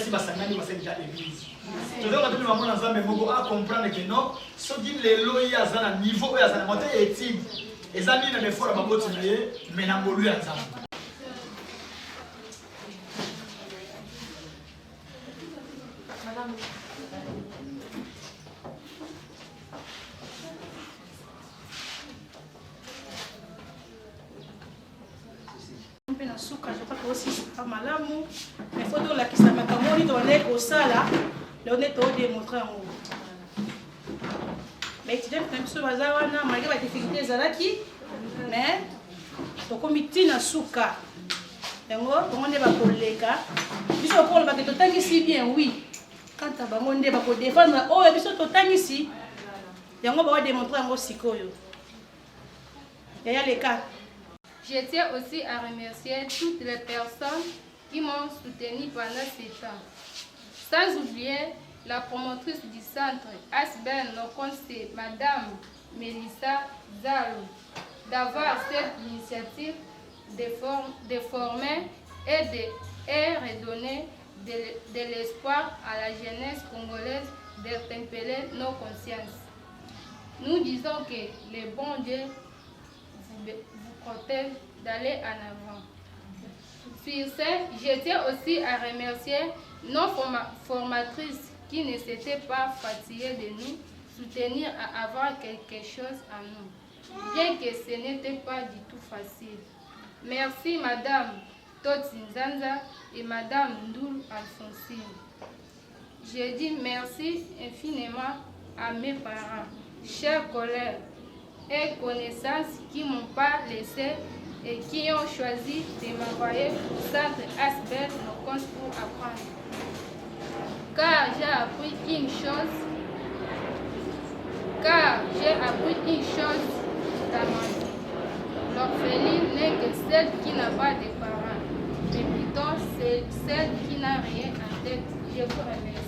Si basangani basengja église. Tu dois rappeler maman dans un mémoire à comprendre que non, ce qui les lois à un niveau à un monté éthique. Les amis ne font pas continuer, mais n'a pas lu à ça. Madame. Suka je crois que aussi malamu il faut donc la qui ça m'a kamoni donner au sala le net au démontrer en haut mais tu donnes même ce bazar wana malgré la difficulté zalaki mais to comité na suka yango to nde ba koleka biso ko ba ke to tangi si bien oui quand ta ba nde ba ko défendre oh biso to tangi si yango ba démontrer en haut sikoyo yaya les cas. Je tiens aussi à remercier toutes les personnes qui m'ont soutenu pendant ces temps. Sans oublier la promotrice du centre, Asben Nokonse, Madame Mélissa Zalo, d'avoir cette initiative de former et de redonner de l'espoir à la jeunesse congolaise d'interpeller nos consciences. Nous disons que le bon Dieu vous protège d'aller en avant. Sur ce, je tiens aussi à remercier nos formatrices qui ne s'étaient pas fatiguées de nous soutenir à avoir quelque chose à nous, bien que ce n'était pas du tout facile. Merci Madame Totsinzanza et Madame Ndoul Alphonsine. Je dis merci infiniment à mes parents, chers collègues et connaissances qui ne m'ont pas laissé et qui ont choisi de m'envoyer au centre Asbel Nokons pour apprendre. Car j'ai appris une chose dans ma vie. L'orpheline n'est que celle qui n'a pas de parents, mais plutôt c'est celle qui n'a rien en tête. Je vous remercie.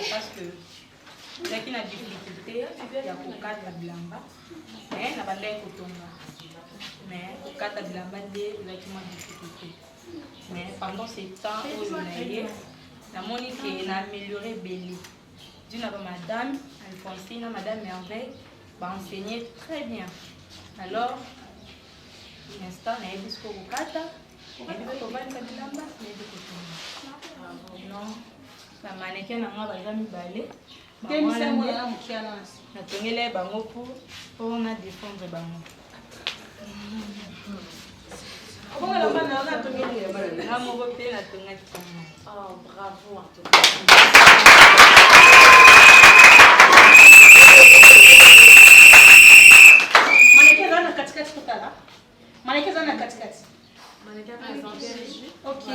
Parce que c'est une difficulté, il y a beaucoup de blamba, mais il y a pas de kotonga. Mais au cas de blamba, il y a une difficulté. Mais pendant ces temps où on a eu, la monique a amélioré Béli. D'une madame Alphonsine, madame Merveille, va enseigner très bien. Alors, l'instant, on a eu jusqu'au Kata, on a eu jusqu'au Blamba, non. La mannequin n'a pas besoin de balai. Na bango pour on a défendre bango. Oh, bravo en tout cas. Mannequin dans la katikati totala. Mannequin dans la katikati. Mannequin présenté. OK.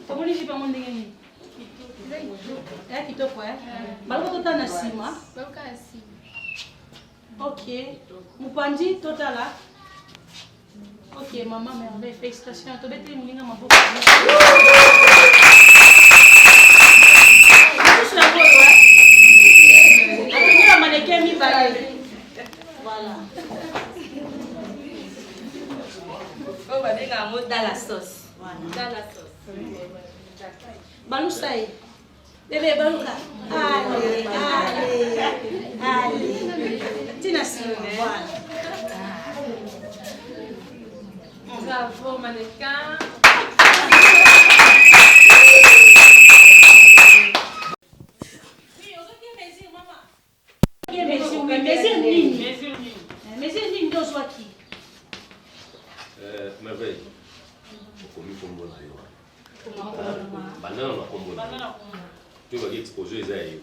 Comment les gens ndenge ya kitoko baloko tota na sima OK mupandi totala OK maman merveille félicitations to bete mulinga maboko la mannequin mi balai voilà on va dire un mot dans la sauce dans la sauce. Balusai. Bébé Baluka. Allez, allez, allez. Tina Simon. Voilà. Bravo, mannequin. Oui, mesure nini? Mesure nini? Mesure nini ndio swaki? Merveille. Okomi kombo na yo. Banana na kombo na yo. Tu vas exposer eza yo.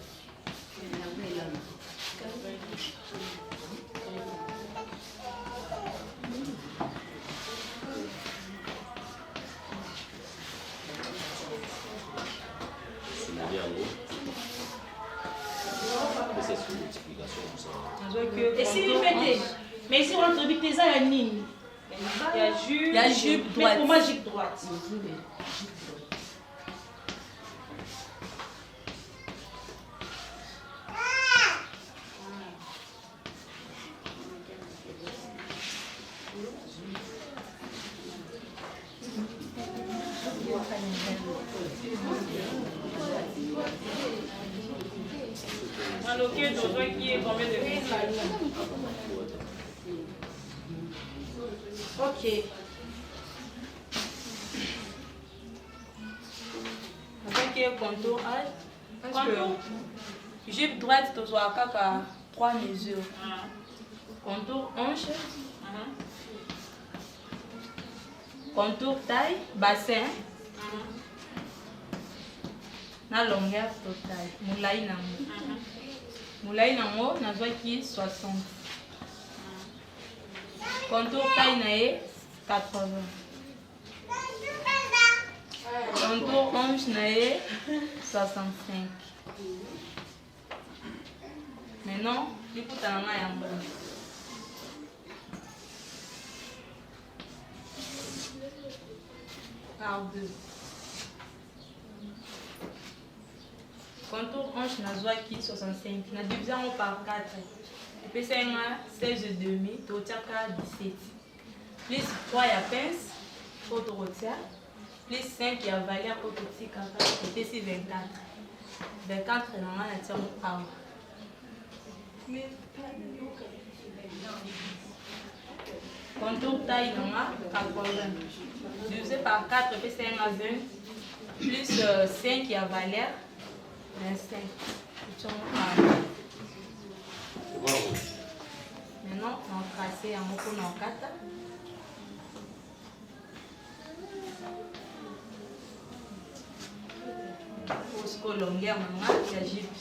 Et si vous mettez, mais si on trouve que ça, il y a nini? Il y a jupe droite. Mais comment jupe droite? Alors, qui est combien de mesures? Ok. Avec qui est contour A? Contour. Jupe droite, tu dois avoir 3 mesures. Contour hanche. Contour taille, bassin. La longueur totale. Moulay nango. Moulay nango, nazwaki 60. Contour taille nae 80. Contour hanche nae 65. Maintenant, l'écoute à la main. Par 2. Contour hanche nazwaki 65. Na division par 4. Et puis c'est 16 demi, tu retiens 17. Plus 3 ya pince, pour te retirer. Plus 5 ya valeur pour te tirer. Et puis c'est 24. 24 on a tiré par. Contour taille on a 80. Divisé par 4, et puis c'est 20. Plus 5 ya valeur. 25. Maintenant, on va tracer un mot pour nos 4. Pour ce longueur, il y a jupe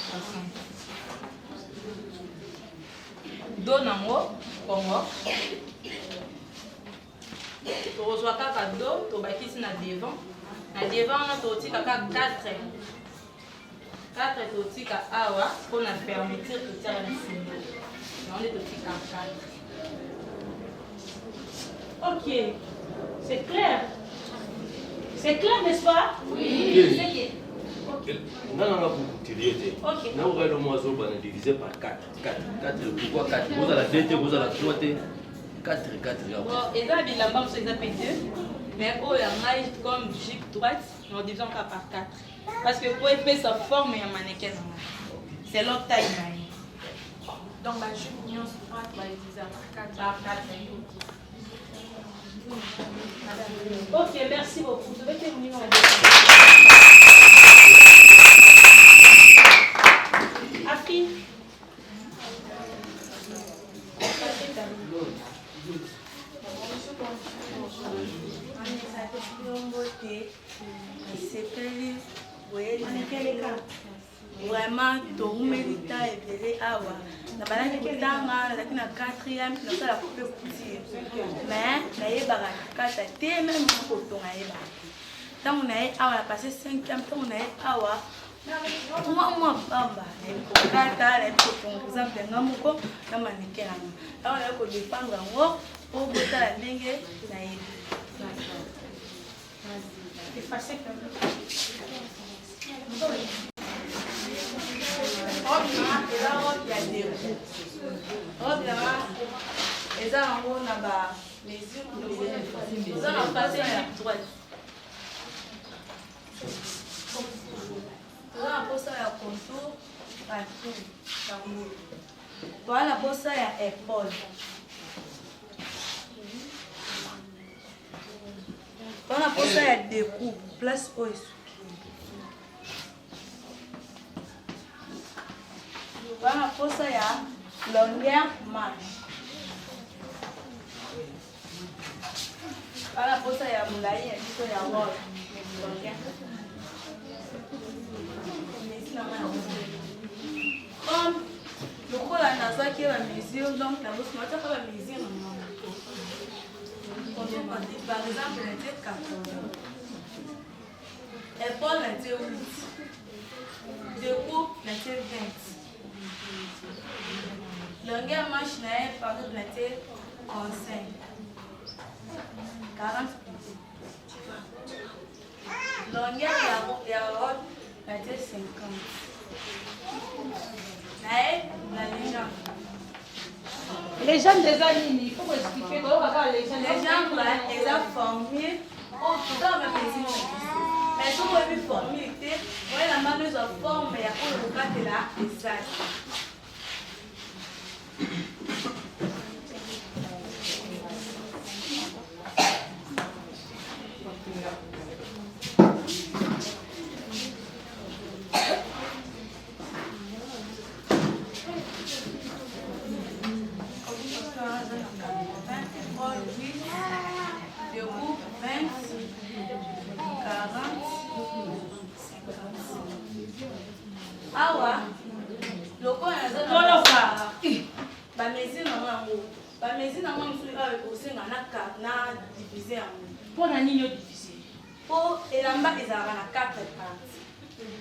60. Dos en haut, comme haut. Tu reçois 4 dos, tu vas ici devant. Devant, tu as 4. 4 est awa pour la fermeture de la cible. On est aussi 4. Ok. C'est clair. C'est clair, n'est-ce pas? Oui. Non, pour tirer. Ok. Non, le moiseau va diviser par 4. 4. Pourquoi 4? Vous allez la 2, vous allez la 3. 4. Bon, et là, il a pas besoin de 2. Mais oh, il y a comme jupe droite, nous divisons par 4. Parce que pour faire sa forme, il y a un mannequin. C'est l'autre taille. Donc la jupe droite va diviser par 4. Par 4. Ok, merci beaucoup. Je vais terminer mon Afi. Vraiment, tout mérite et awa. Na balaki kutanga, na na 4e, na sala coupe couture. Mais na yeba kata te même ko tonga yeba. Tangu na awa na passé 5e, tangu na awa. Moi bamba, na kata na ko tonga exemple ngamuko na manike na. Awa na ko dépendre ngo o bota la ndenge na yeba. Effacer eza yango na ba mesure eza na pase ya droite eza na posa ya contour partout yango toa na posa ya épaule toa na posa ya découpe place oyo wana posa ya longueur manche. Voilà pour ça, il y a moulaï, il y a rôle. Comme le coup là, qui est la mesure, donc la bosse, moi, tu as la mesure. Par exemple, elle était 14. Épaule, elle était 8. Découpe, elle était 20. Longueur manche, par exemple, elle était 35. 40. Longueur, il y a robe, elle était 50. La légende. Les gens des amis, il faut expliquer comment on va les gens. Les gens, ils ont formé. Oh, tout ça, on va faire. Mais si on veut former, on va la main de forme, mais il y a pas le cas de là, exact. Awa, loko na ba mesure na moi aussi na diviser yango. Pour na nini diviser? Po elamba ezalaka na 4 parties.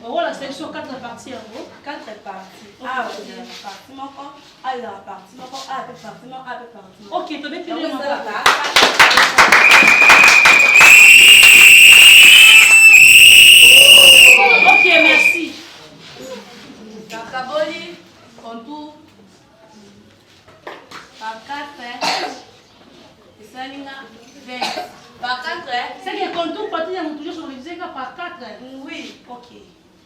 Voilà, c'est sur 4 parties en gros. 4 parties. Ah, oui, la partie moko, ah, la partie moko, ah, la partie moko, ah, la partie moko. Ok, tu veux finir mon Ok, merci. Kakaboli, contour. Par 4, et ça, il y a 20. Par 4, c'est que contour partie on toujours sur le disque par 4. Oui, ok.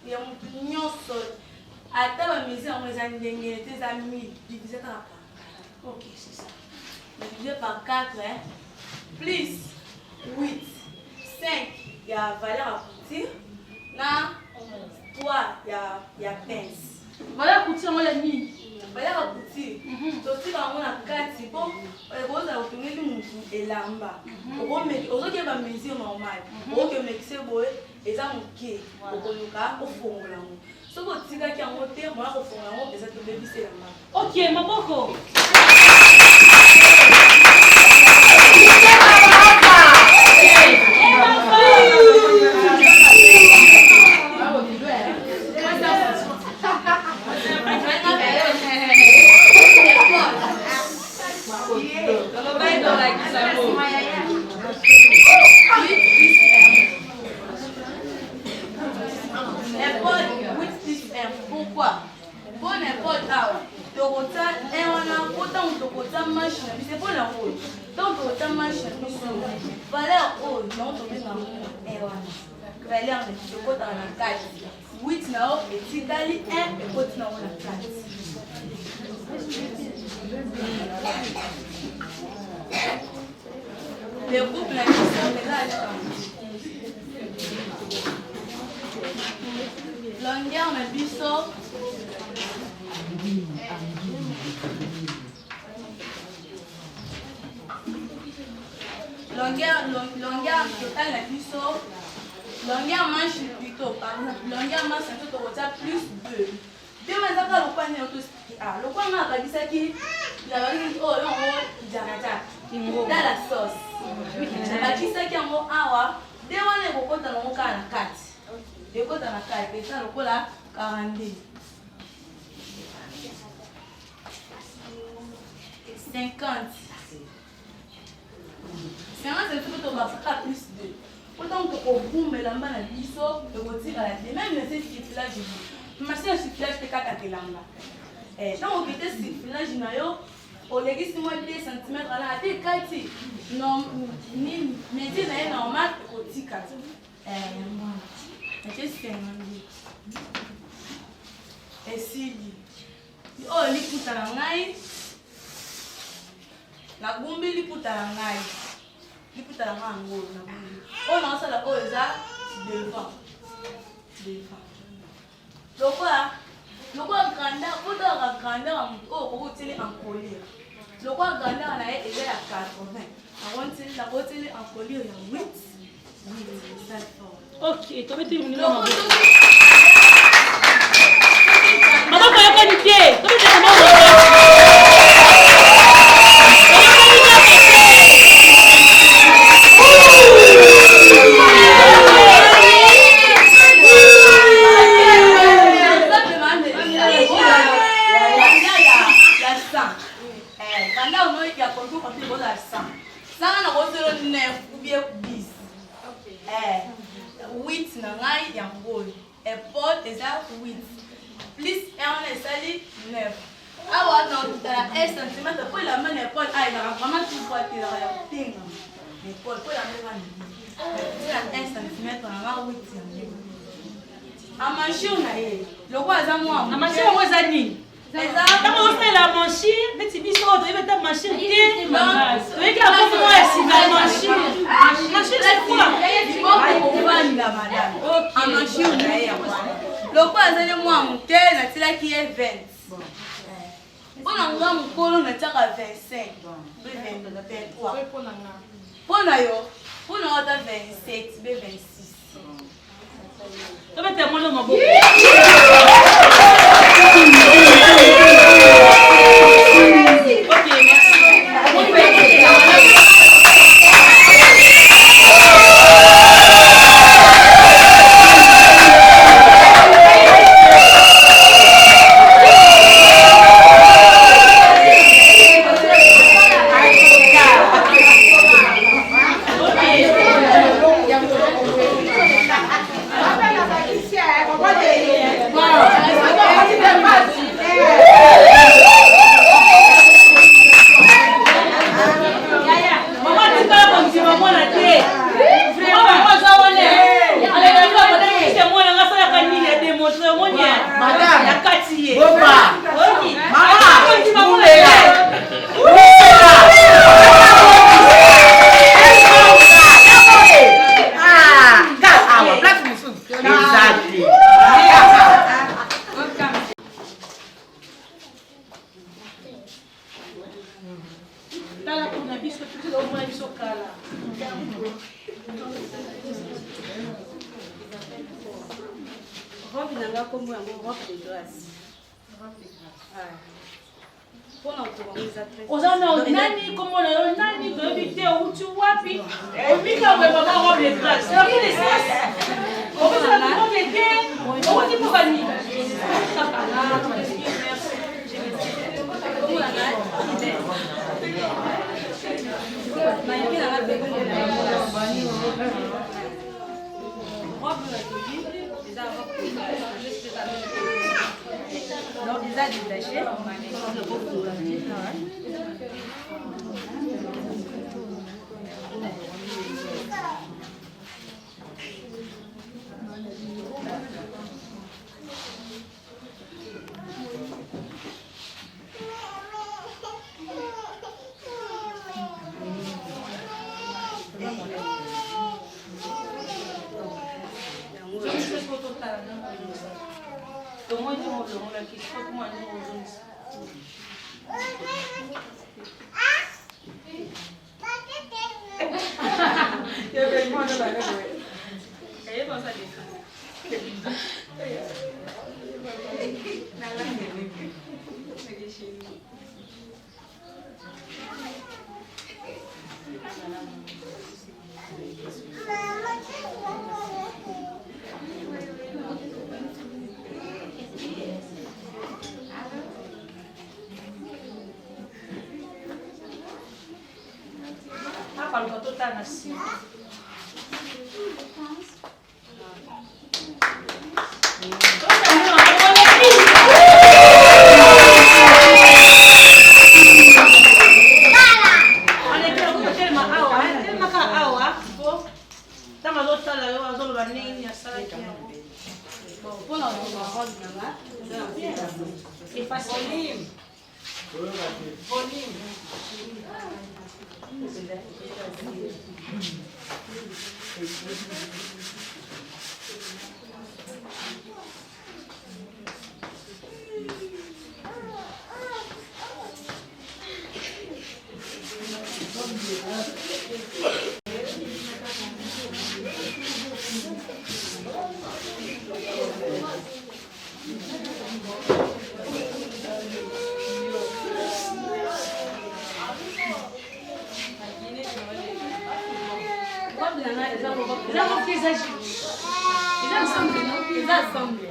Il y a un million sol. À ta mise en les années, tes amis, divisé par 4. Ok, c'est ça. Divisé par 4, plus 8, 5, il y a valeur à partir. Là, 3, il y a 15. Voilà, écoutez, on l'a mis. Valeur à partir. Donc, si on a 4, bon, on va obtenir une lamba. On va mesure normale. On va mixer et ça, on va au fond. Ce que tu as qui a monté, moi, au fond, et ça te fait visser la main. Ok, ma boko. Pourquoi? Pour n'importe où, c'est pour la route. Donc, autant machine, valeur haute, non, tu mets dans le valeur de côté dans la cage. 8 now, et Italie 1 et côté dans la cage. Le groupe, la mission, mais là, longueur, mais biseau. Longueur totale, la biseau. Longueur manche plutôt, par exemple, longueur manche, c'est tout au plus 2. Deux maintenant, le point est autospécial. Le point est qui il a dit, oh non, il a dans la sauce. Il a dit ça qui est en mot awa. Deux mois, il faut dans le mot 44. Deux mois dans la 4, et ça, le coup là, 42. 50. 50, c'est tout au bas, plus 2. Autant que au bout, mais la main à biseau, le retire à la clé. Même le sifflage, je dis. Mais c'est un sifflage que tu as là. Donc, on quitte ce sifflage, on légiste moins 2 cm à la tête, non, ni métier n'est normal, au petit 4. Mais c'est 58. Et si, oh, il pousse à la maille. La bombe, il pousse à la maille. Il pousse à la main en gros. Oh non, ça là, oh, ça, devant. Donc voilà, Le quoi grandeur, vous devez la grandeur au utile en collier. Le quoi grandeur là est à 80. On utile la utile en collier il y a 8. Ok, tu veux te dire maman, maman, tu as qualité. Tu veux te dire plus 1 est 9. Alors, dans la 1 cm, pour la main épaule, il y a vraiment tout quoi qui est l'épaule, pour la main, il y a 1 cm, on a 8 cm. En machine, le roi a moi. En machine, on va zani. Quand on fait la machine, mais tu dis ça, tu veux ta machine. Tu veux que la pompe moi est si la machine. Machine, c'est quoi? En machine, le roi a moi, mon tel, là qui est 20. On a un colo, on a 25. 23. On a 27, 26. Tu veux te montrer mon beau. Ok, merci. Nani como nani dobi uchu wapi omika we baba robe de grâce la vie de ça on peut ça nous mettre on dit pour venir non, ils ont détaché.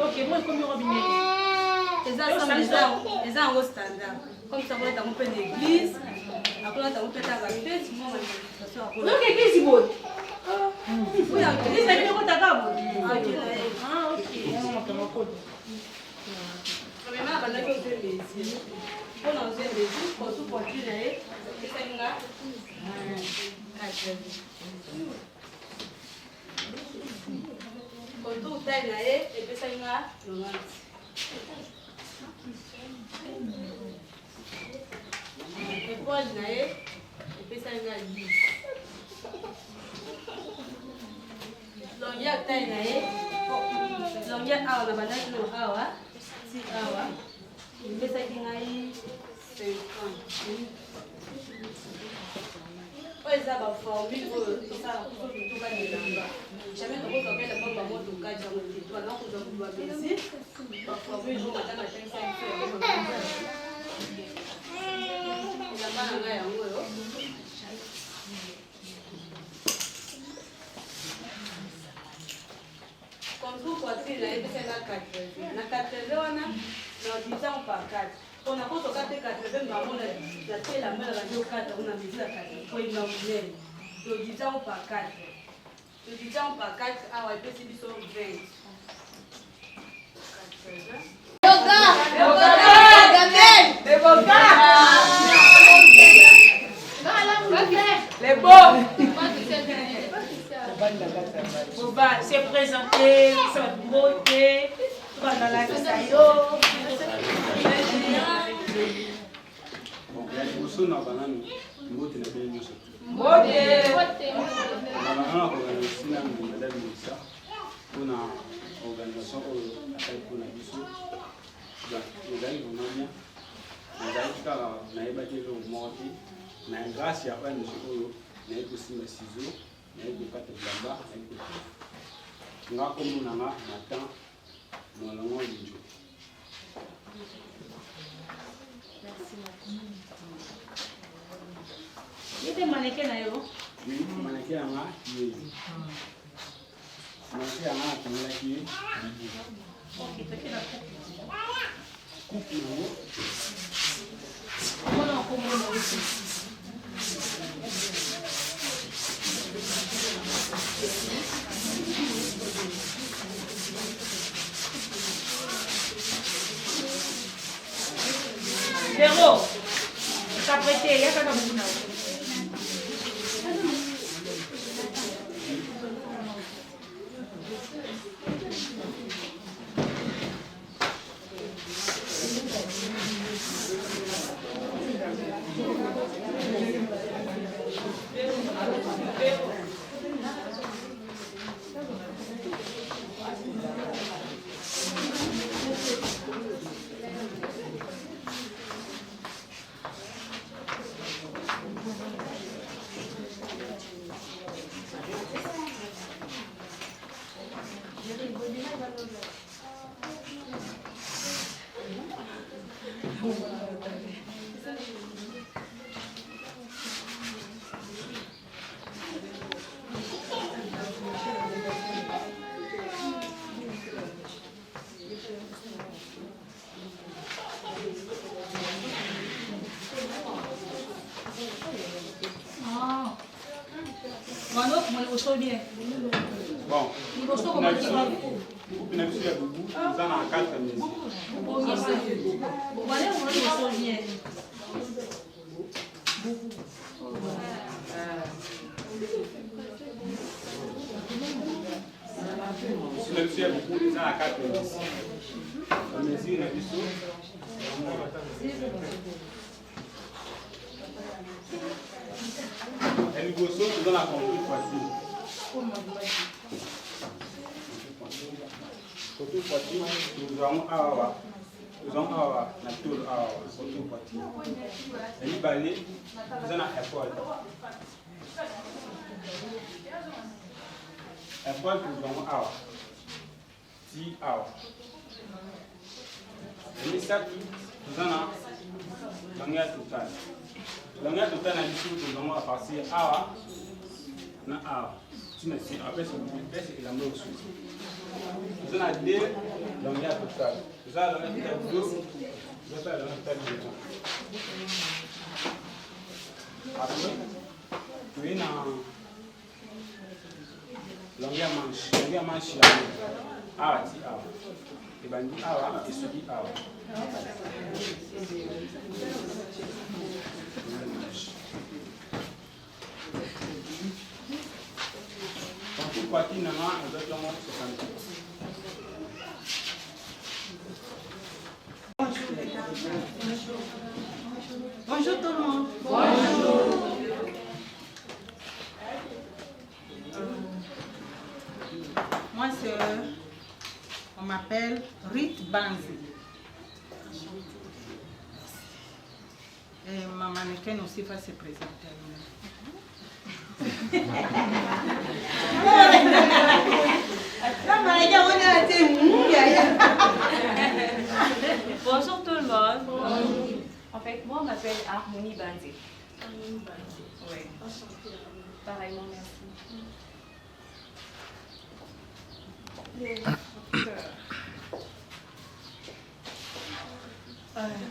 Ok, moi, comme robinet. Les gens au standard. Comme ça, on est un peu d'église. Après, on est un peu de la fête. Donc, l'église est bonne. Oui, l'église est bonne. Ah, ok. Premièrement, on a fait des messieurs. On a fait des jours pour tout porter. Pour tout taille, et puis ça y va. Épaule, et puis ça y va. Longueur taille, longueur à la banane, si awa, et puis ça y va. 50. Eza ba formule tout ça pour tout cas de lamba. Jamais de quoi qu'elle a pas bon tout cas de lamba. Toi là on doit baisser. Ba formule jo madame a 5 la bana ya ngoyo. Comme tout poitrine là et c'est la 4. Na 80 wana na 10 ans par 4. On a compte au 4 maman la telle la mère radio 4 on a mis la 4 pour une longue de 10 ans par 4 de 10 ans par 4 à ouais peut c'est 20 Les beaux. C'est présenté, sa beauté, dans la sayo. Liboso na banani mbote na bino nyonso. Mbote. Banana organiser na madame Misa mpona organisation oyo asali mpona biso. Ezali vraiment nazali kaka nayebaki eloko moko te na grâce ya ONG oyo nayebi kosimba ciseau nayebi kokata bilamba nayebi nga kombo na nga Nathan Molongo Linjo. Il était mannequin là. Oui, mannequin là, oui. Mannequin là, on l'a qui. Ok, tu fais la coupe. Coupe là. Comment on Zéro. Ça prêté, il y a pas de bout. Bon, coupe na biso ya bubu eza na 4 mesi. Na biso ya bubu eza na 4 mesi. Mesi na biso liboso toza na contour facile. Contour facile, nous avons awa na tolo awa contour facile. Et balé, nous avons épaule. Épaule, nous avons awa. Ti awa. Et ça, nous avons longueur totale. Longueur totale na biso nous avons à passer awa na awa. coutume ici, après c'est élaboré au sud. Vous en avez deux longueurs totales. Vous avez la longueur totale 2, vous avez la longueur totale 2. Après, vous avez une longueur manche là. Awa ti awa. Ebandi awa, esoki awa. Pour poitrine, on a exactement 68. Bonjour tout le monde. Bonjour. Moi, on m'appelle Ruth Banzi. Et ma mannequin aussi va se présenter. Bonjour tout le monde. En fait, moi, on m'appelle Harmonie Banzi. Oui. Pareillement, merci.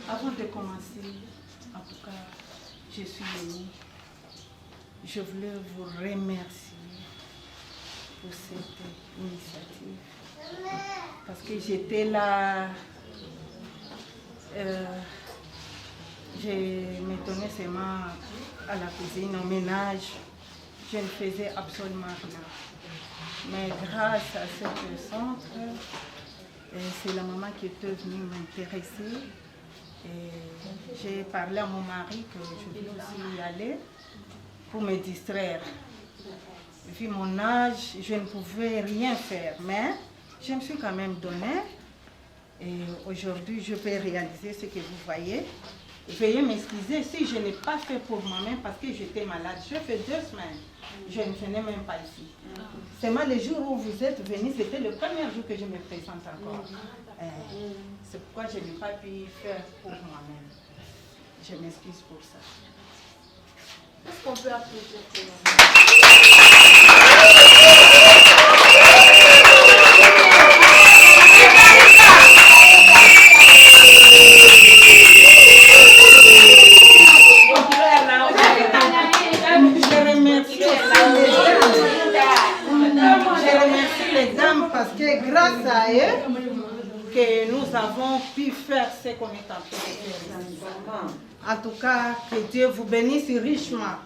Avant de commencer, en tout cas, je suis venue. Je voulais vous remercier pour cette initiative. Parce que j'étais là, je m'étonnais seulement à la cuisine, au ménage. Je ne faisais absolument rien. Mais grâce à ce centre, c'est la maman qui était venue m'intéresser. J'ai parlé à mon mari que je voulais aussi y aller pour me distraire. Vu mon âge, je ne pouvais rien faire, mais je me suis quand même donnée. Et aujourd'hui, je peux réaliser ce que vous voyez. Veuillez m'excuser si je n'ai pas fait pour moi-même parce que j'étais malade. Je fais 2 semaines. Je ne venais même pas ici. Seulement le jour où vous êtes venus, c'était le premier jour que je me présente encore. C'est pourquoi je n'ai pas pu faire pour moi-même. Je m'excuse pour ça. Est-ce qu'on peut applaudir pour nous? Je remercie les dames parce que grâce à eux, que nous avons pu faire ce qu'on est en train de faire. En tout cas, que Dieu vous bénisse richement.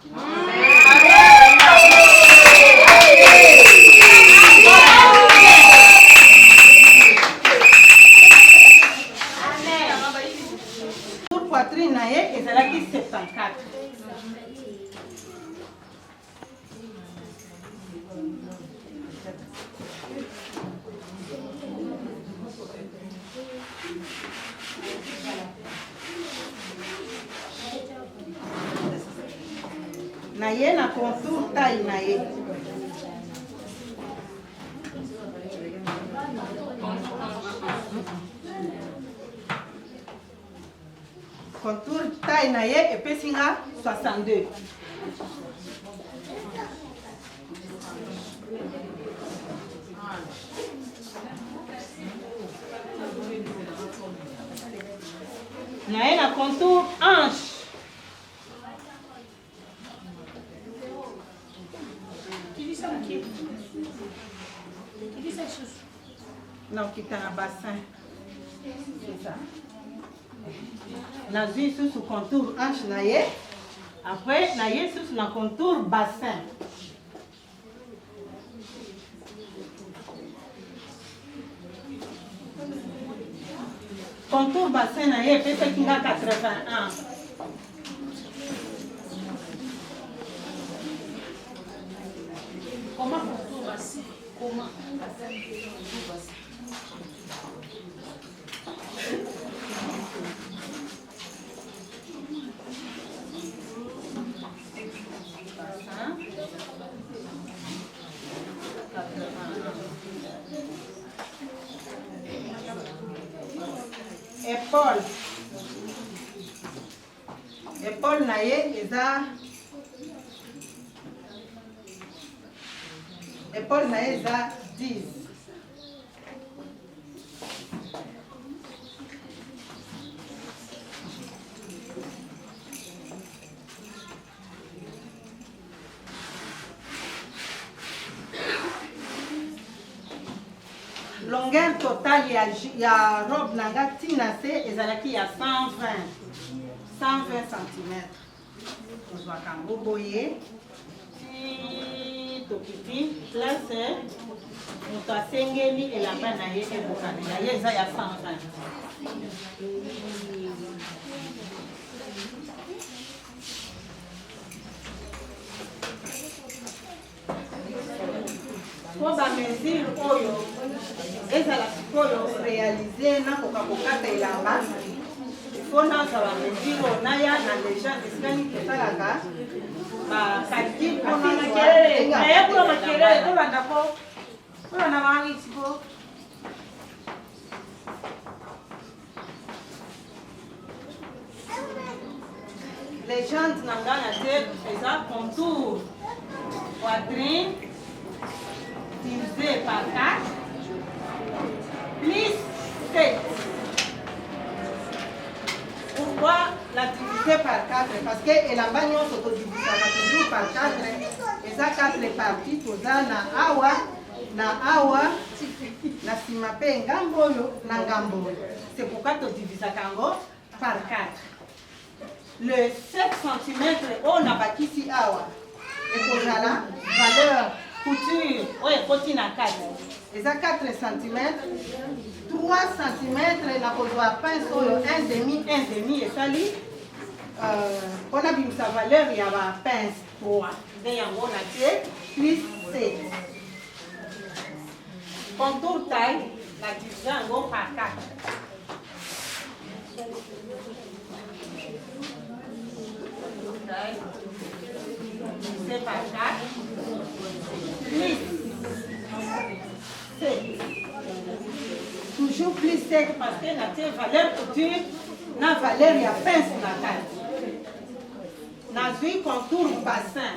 Pour poitrine, et c'est là qui 74. Naye na contour taille naye. Contour taille naye et pesinga 62. Naye na contour hanche. Não, que está na bassin. C'est ça. Nós vimos sous contour hanche naie. Après, naie sous le contour bassin. Contour bassin naie, peut-être qu'il a 81. Comment contour bassin? Comment contour bassin? Épaule. Épaule naie, ils ont épaule na ye eza 10. Longueur totale ya robe nanga tina se ezalaki ya 120 cm. Ozwaka yango boye ti tokiti place moto asengeli elamba na ye ebokanela ye eza ya 120. Po bamesure oyo ezala sikoyo réalize nakoka kokata elamba ifo nazwa bamesure oyo naya na légende esikani tosalaka bakalcule légende na ngai na te eza contour poitrine divisé par 4 plus 7. Pourquoi la diviser par 4? Parce que elamba nyonso todivisaka toujours par 4 eza 4 parties toza na awa na nsima mpe ngambo oyo na ngambo oyo. C'est pourquoi todivisaka yango par 4. Le 7 cm oyo nabakisi awa ekozala valeur couture oyo ekoti na 4 eza 4 cm 3 cm nakozwa pince oyo 1,5 esali mpona bimisa valeur ya bapince 3 nde yango na tie plus 7 contour taille na divise yango par 4 taille divisé par 4 plus 7. Toujours plus 7 parce que la valeur couture na valeur ya pince na taille. Nazui contour bassin.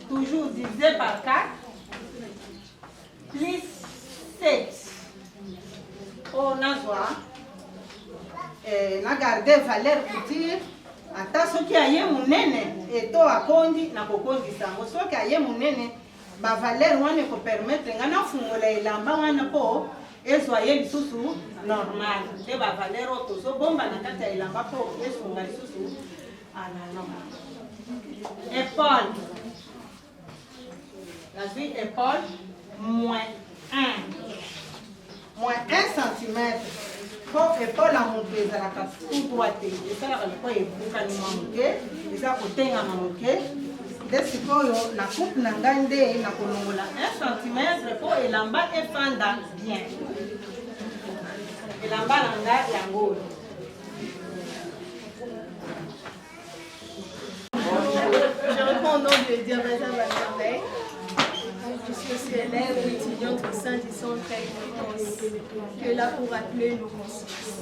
Toujours divisé par 4 plus 7. Oh, nazwa na garder valeur couture ata soki aye munene eto akondi na kokondisa yango soki aye munene bavaleur wana ekopermettre nga nafungola elamba wana mpo ezwa ye lisusu normal nde bavaleur oyo tozobomba na kati ya elamba mpo esunga lisusu normal. Épaule nazwi épaule moins 1 cm po épaule ya moto ezalaka tout droit te esalaka loko ebukani mwa moke eza kotengama moke nde sikoyo na coupe na ngai nde nakolongola 1 cm po elamba efanda bien elamba na ngai yango oyo. Je réponds au nom de Diabasa Bakambe. Je suis aussi élève ou étudiante au sein du centre Fréquence, que là pour rappeler nos consciences.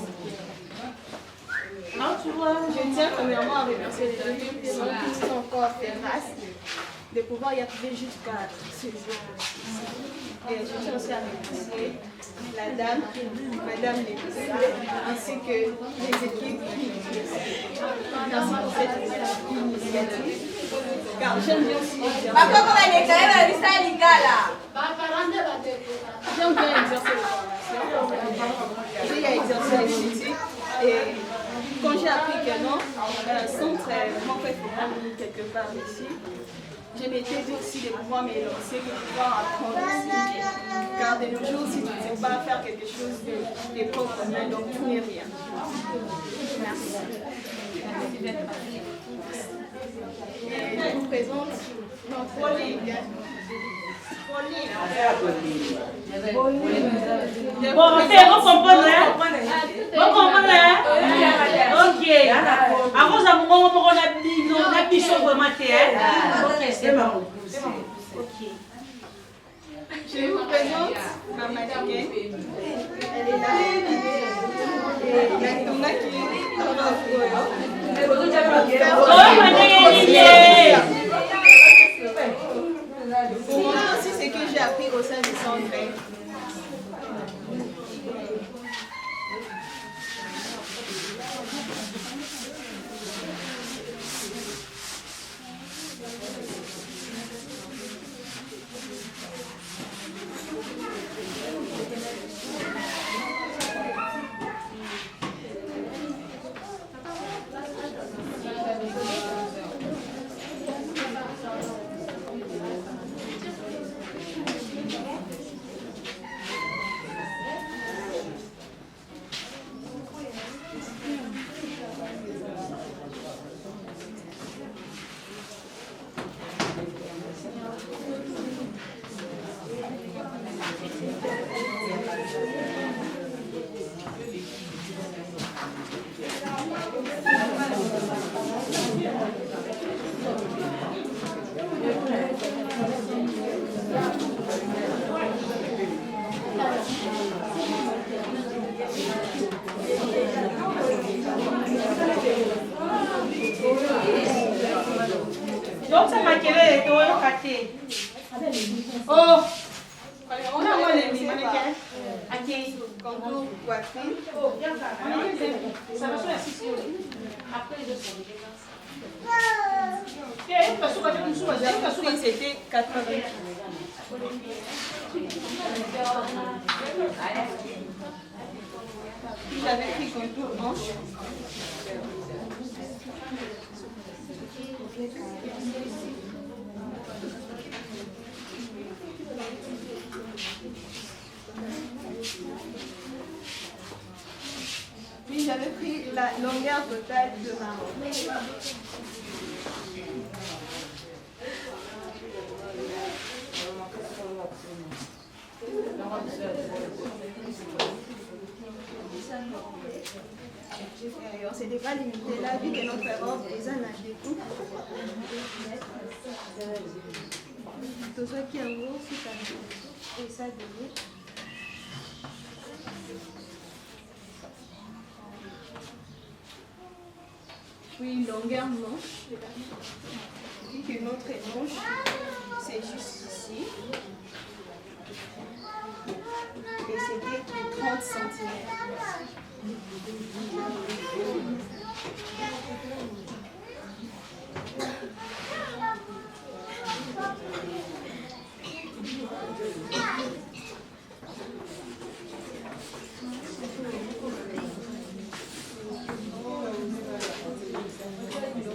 Je tiens premièrement à remercier les gens qui sont encore fait grâce de pouvoir y arriver jusqu'à ce jour. Et je tiens aussi à remercier la dame, Madame Lépissa, ainsi que les équipes. Merci pour cette initiative. Car j'aime bien aussi exercer. J'aime bien exercer les formations. J'ai exercé l'esthétique et quand j'ai appris que non, centre vraiment fait quelque part ici, je m'étais dit aussi de pouvoir m'élancer, de pouvoir apprendre aussi. Car de nos jours, si tu ne sais pas faire quelque chose de tes propres mains, donc tout n'est rien. Merci. Et je vous présente notre collègue. Bon, vous comprenez? Vous comprenez? Ok. Avant, ça vous on a bichon vraiment terre. Ok, c'est bon. Ok. Je vous présente ma mannequin. Elle est là. Et la Tonga qui est Pour moi aussi, c'est que j'ai appris au sein du centre. Donc ça m'a quitté, toi, raté. Oh, on a moins les mannequins. Contour, poitrine. Oh, bien ça. Ça va sur la scission. Après, je sors. C'était 80. Puis j'avais pris contour hanche. Puis j'avais pris la longueur totale de ma robe. On s'était pas limité là, vu que notre robe est un découpe. Tout ça qui est en gros, c'est ça. Et ça devait. Puis longueur manche. Vu que notre manche, c'est juste ici. Et c'était 30 cm.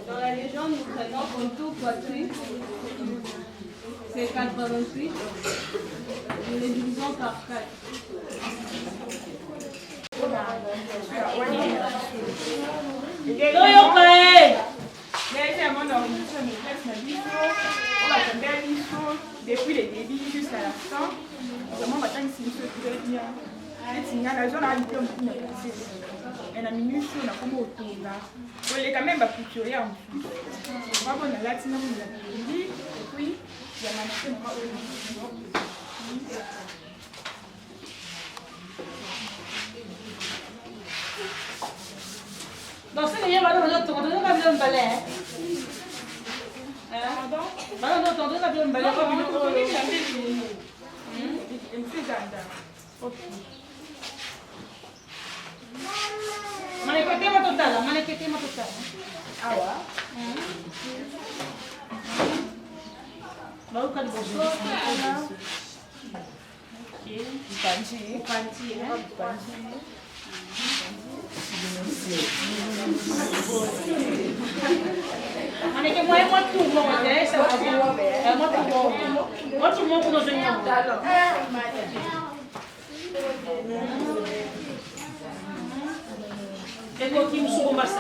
Dans la légende, nous prenons contour poitrine. C'est 88. Nous les divisons par 4. Depuis le début jusqu'à la fin, vraiment, maintenant, il s'y fait très bien. La zone a une peu de et la minute, on a comme autour là. On est quand même à couturer en plus. On va voir la latine, on a dit, et puis, il y a ma dans ce cas, on va donner un balai. Maneketema total. Awa. Baru kan bosok. Panci. Maneke moi tout mon ça va. Moi tout mon pour et moi qui me suis combattu.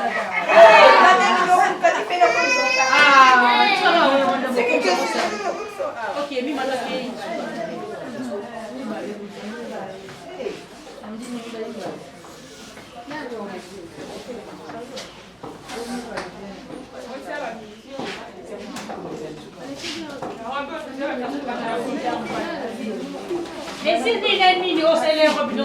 Ok, mais madame. Mais si tu es ennemi, c'est les robinets.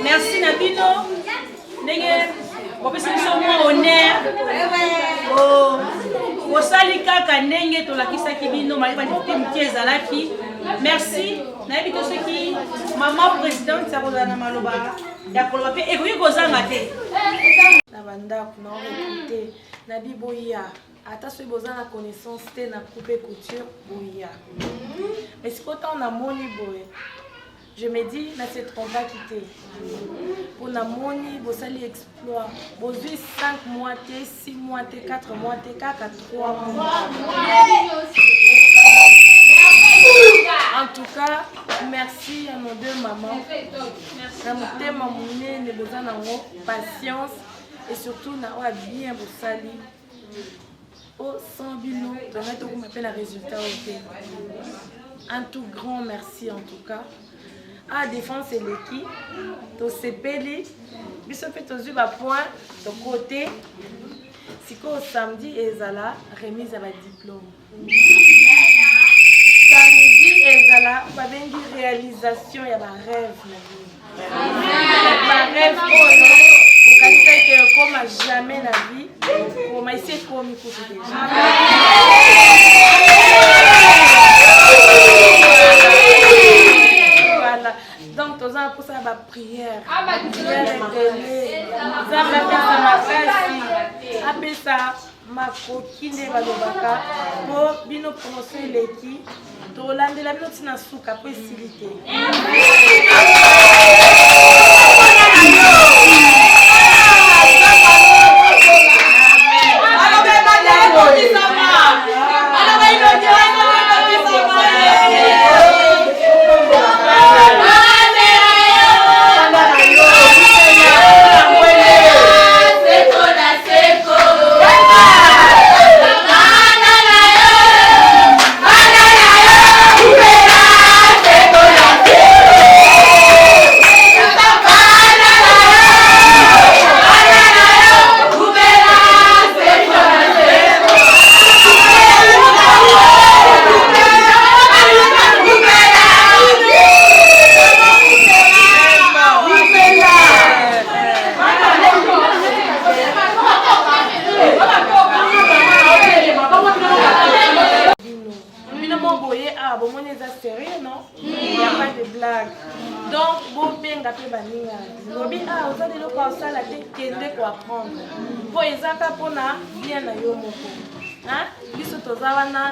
Merci Nabino. Merci. Maman présidente Sarozana Maloba. Ata soki boza na connaissance te na coupe couture boya. Mais si autant on a moni boye, je me dis na se trompa quitter. Pour na moni bosali exploit, bozui 5 mois te, 6 mois te, 4 mois te, 4 à 3 mois. En tout cas, merci à nos deux mamans. Merci à mon thème, à mon nez, les besoins d'amour, patience et surtout na bien bosali. Oh, sans bino, on m'appelle un résultat. Un tout grand merci en tout cas. À défense et l'équipe, to sepeli, biso fait aux yeux point de côté. Si qu'au samedi ezala remise à ma diplôme. Samedi ezala pas bengi réalisation ya ba rêve na vie. Ba rêve pour qualifier que comme jamais la vie. Pour ma ici comme il faut déjà. Voilà. Donc tous ans pour ça ma prière. Prière est ça ma face. Après ça ma coquine va lobaka pour bino prononcer l'équipe. To landela bino tina suka pour faciliter.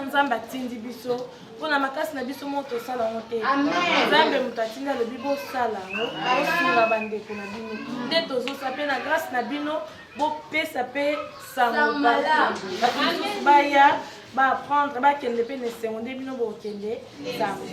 Nzamba tindi biso pona makasi na biso moto sala ngote Nzambe mutatinda le bibo sala ngo osula bandeko na bino nde tozosa pe na grâce na bino bo pesa pe sango baya ba apprendre ba kende pe ne seconde bino bo kende sango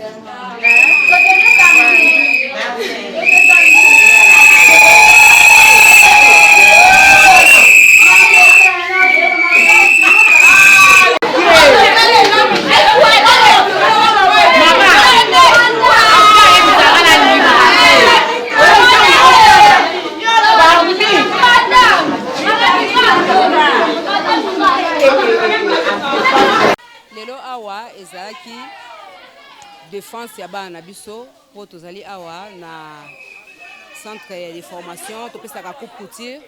lelo awa ezalaki défense ya bana biso po tozali awa na centre de formation topesaka coupe couture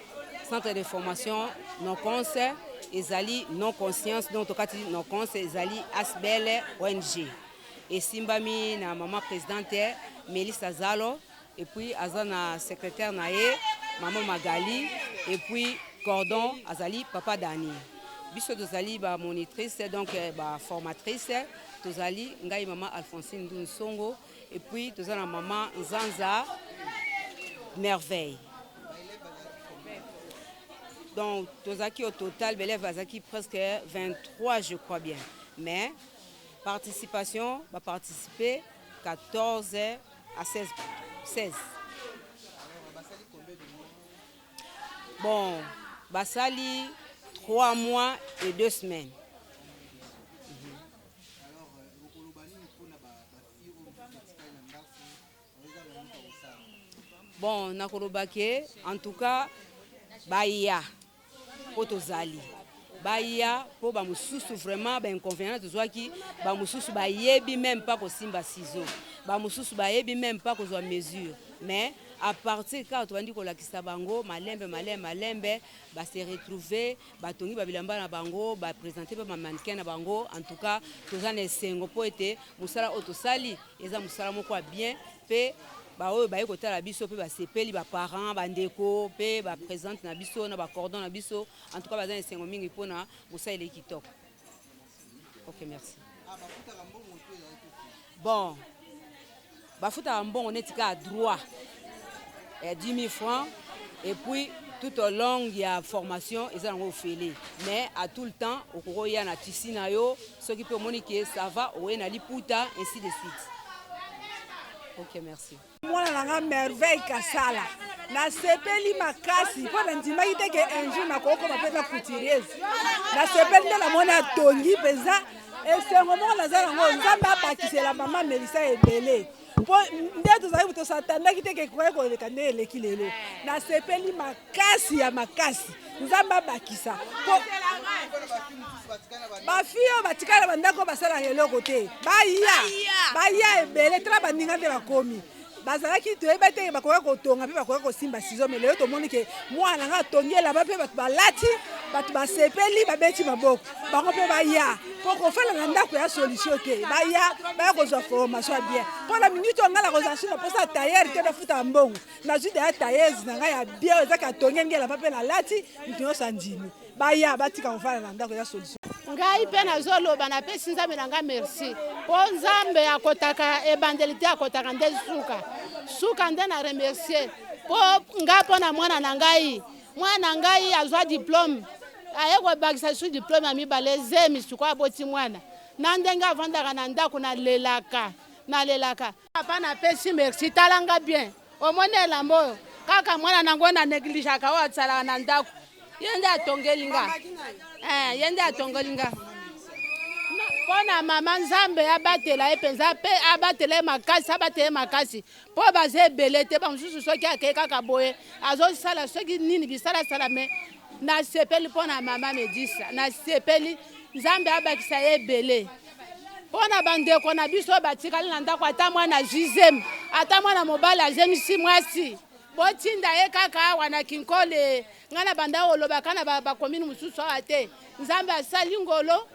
centre de formation non conseil ezali non conscience donc tokati non conseil ezali asbel ONG esimbami na maman présidente Melissa Zalo et puis azana secrétaire nae maman Magali et puis cordon azali papa Dani biso tozali ba monitrice donc ba formatrice tozali ngai maman Alphonsine Dunsongo et puis tozana maman Nzanza Merveille Donc, Tozaki au total, Belève Bazaki presque 23, je crois bien. Mais, participation, va participer 14 à 16. Bon, Basali, 3 mois et 2 semaines. Bon, nakolobake, en tout cas, Baya, Potozali. Baya, pour Bamususu, vraiment, ben inconvénient de toi qui, Bamususu, Bayebi même pas qu'au Simba ciseaux. Bamususu, Bayebi même pas qu'aux mesure. Mais, à partir quand on dit que la Kisabango, Malembe, va se retrouver, Batongi, Babilamba, na Bango, va présenter ma mannequin na Bango. En tout cas, tous les ans, c'est un poète, Moussala Otosali, et ça, Moussala Moko bien, pe. Ba oyo ba yeko tala biso pe ba sepeli ba parents ba ndeko pe ba présente na biso na ba cordon na biso en tout cas ba za esengo mingi pona bosa ile kitoko. OK, merci. Bon. Ba futa mbongo netika à droit. 10 000 francs et puis tout au long il y a formation et ça on fait mais à tout le temps au koko ya na tisina yo ce qui peut moniquer ça va ou na liputa ainsi de suite. OK, merci. Mwana nanga merveille kasala na sepeli makasi po na ndimaki te ke un jour na koko ba pena coutureuse na sepeli na mona tongi peza esengo moko nazala ngo nzambe abakisela mama Melissa ebele po nde tozali buto satandaki te ke koye koleka nde eleki lelo na sepeli makasi ya makasi nzambe abakisa po bafio batikala bandako basala eloko te baya ebele tala bandinga te bakomi bazalaki toyeba te bakoka kotonga mpe bakoka kosimba sizo me lelo tomoni ke mwana nga atongi elamba mpe bato balati bato basepeli babeti maboko bango mpe baya mpo kofala na ndako ya solution te baya kozwa formation ya bien mpo na minute ongala kozwa suna mposa tayere te nafuta mbongo nazwi deya tayese na ngai ya bien ezaki atongi ngi elamba mpe nalati mutu nyonso andimi baya batika kofala na ndako ya solution ngai mpe nazoloba napesi nzambe na ngai merci mpo nzambe akotaka ebandeli te akotaka nde suka nde na remercier mpo ngai mpo na mwana na ngai azwa diplôme aye kobakisa su diplôme ya mibale zemi suko aboti mwana na ndenge avandaka na ndako nalelaka papa napesi merci talanga bien omoni elamba oyo kaka mwana nango na negligeaka oyo atsalaka na ndako ye nde atongeli nga mpo na mama nzambe abatela ye mpenza mpe abatela ye makasi mpo baza ebele te bamosusu soki akei kaka boye azosala soki nini bisalasala me nasepeli mpo na mama Medisa nasepeli nzambe abakisa ye ebele mpo na bandeko na biso batikali na ndako ata mwana jizeme ata mwana mobali azemisi mwasi botinda ye kaka awa na kinkole ngai na banda olobaka na bakomini mosusu awa te nzambe asali ngolo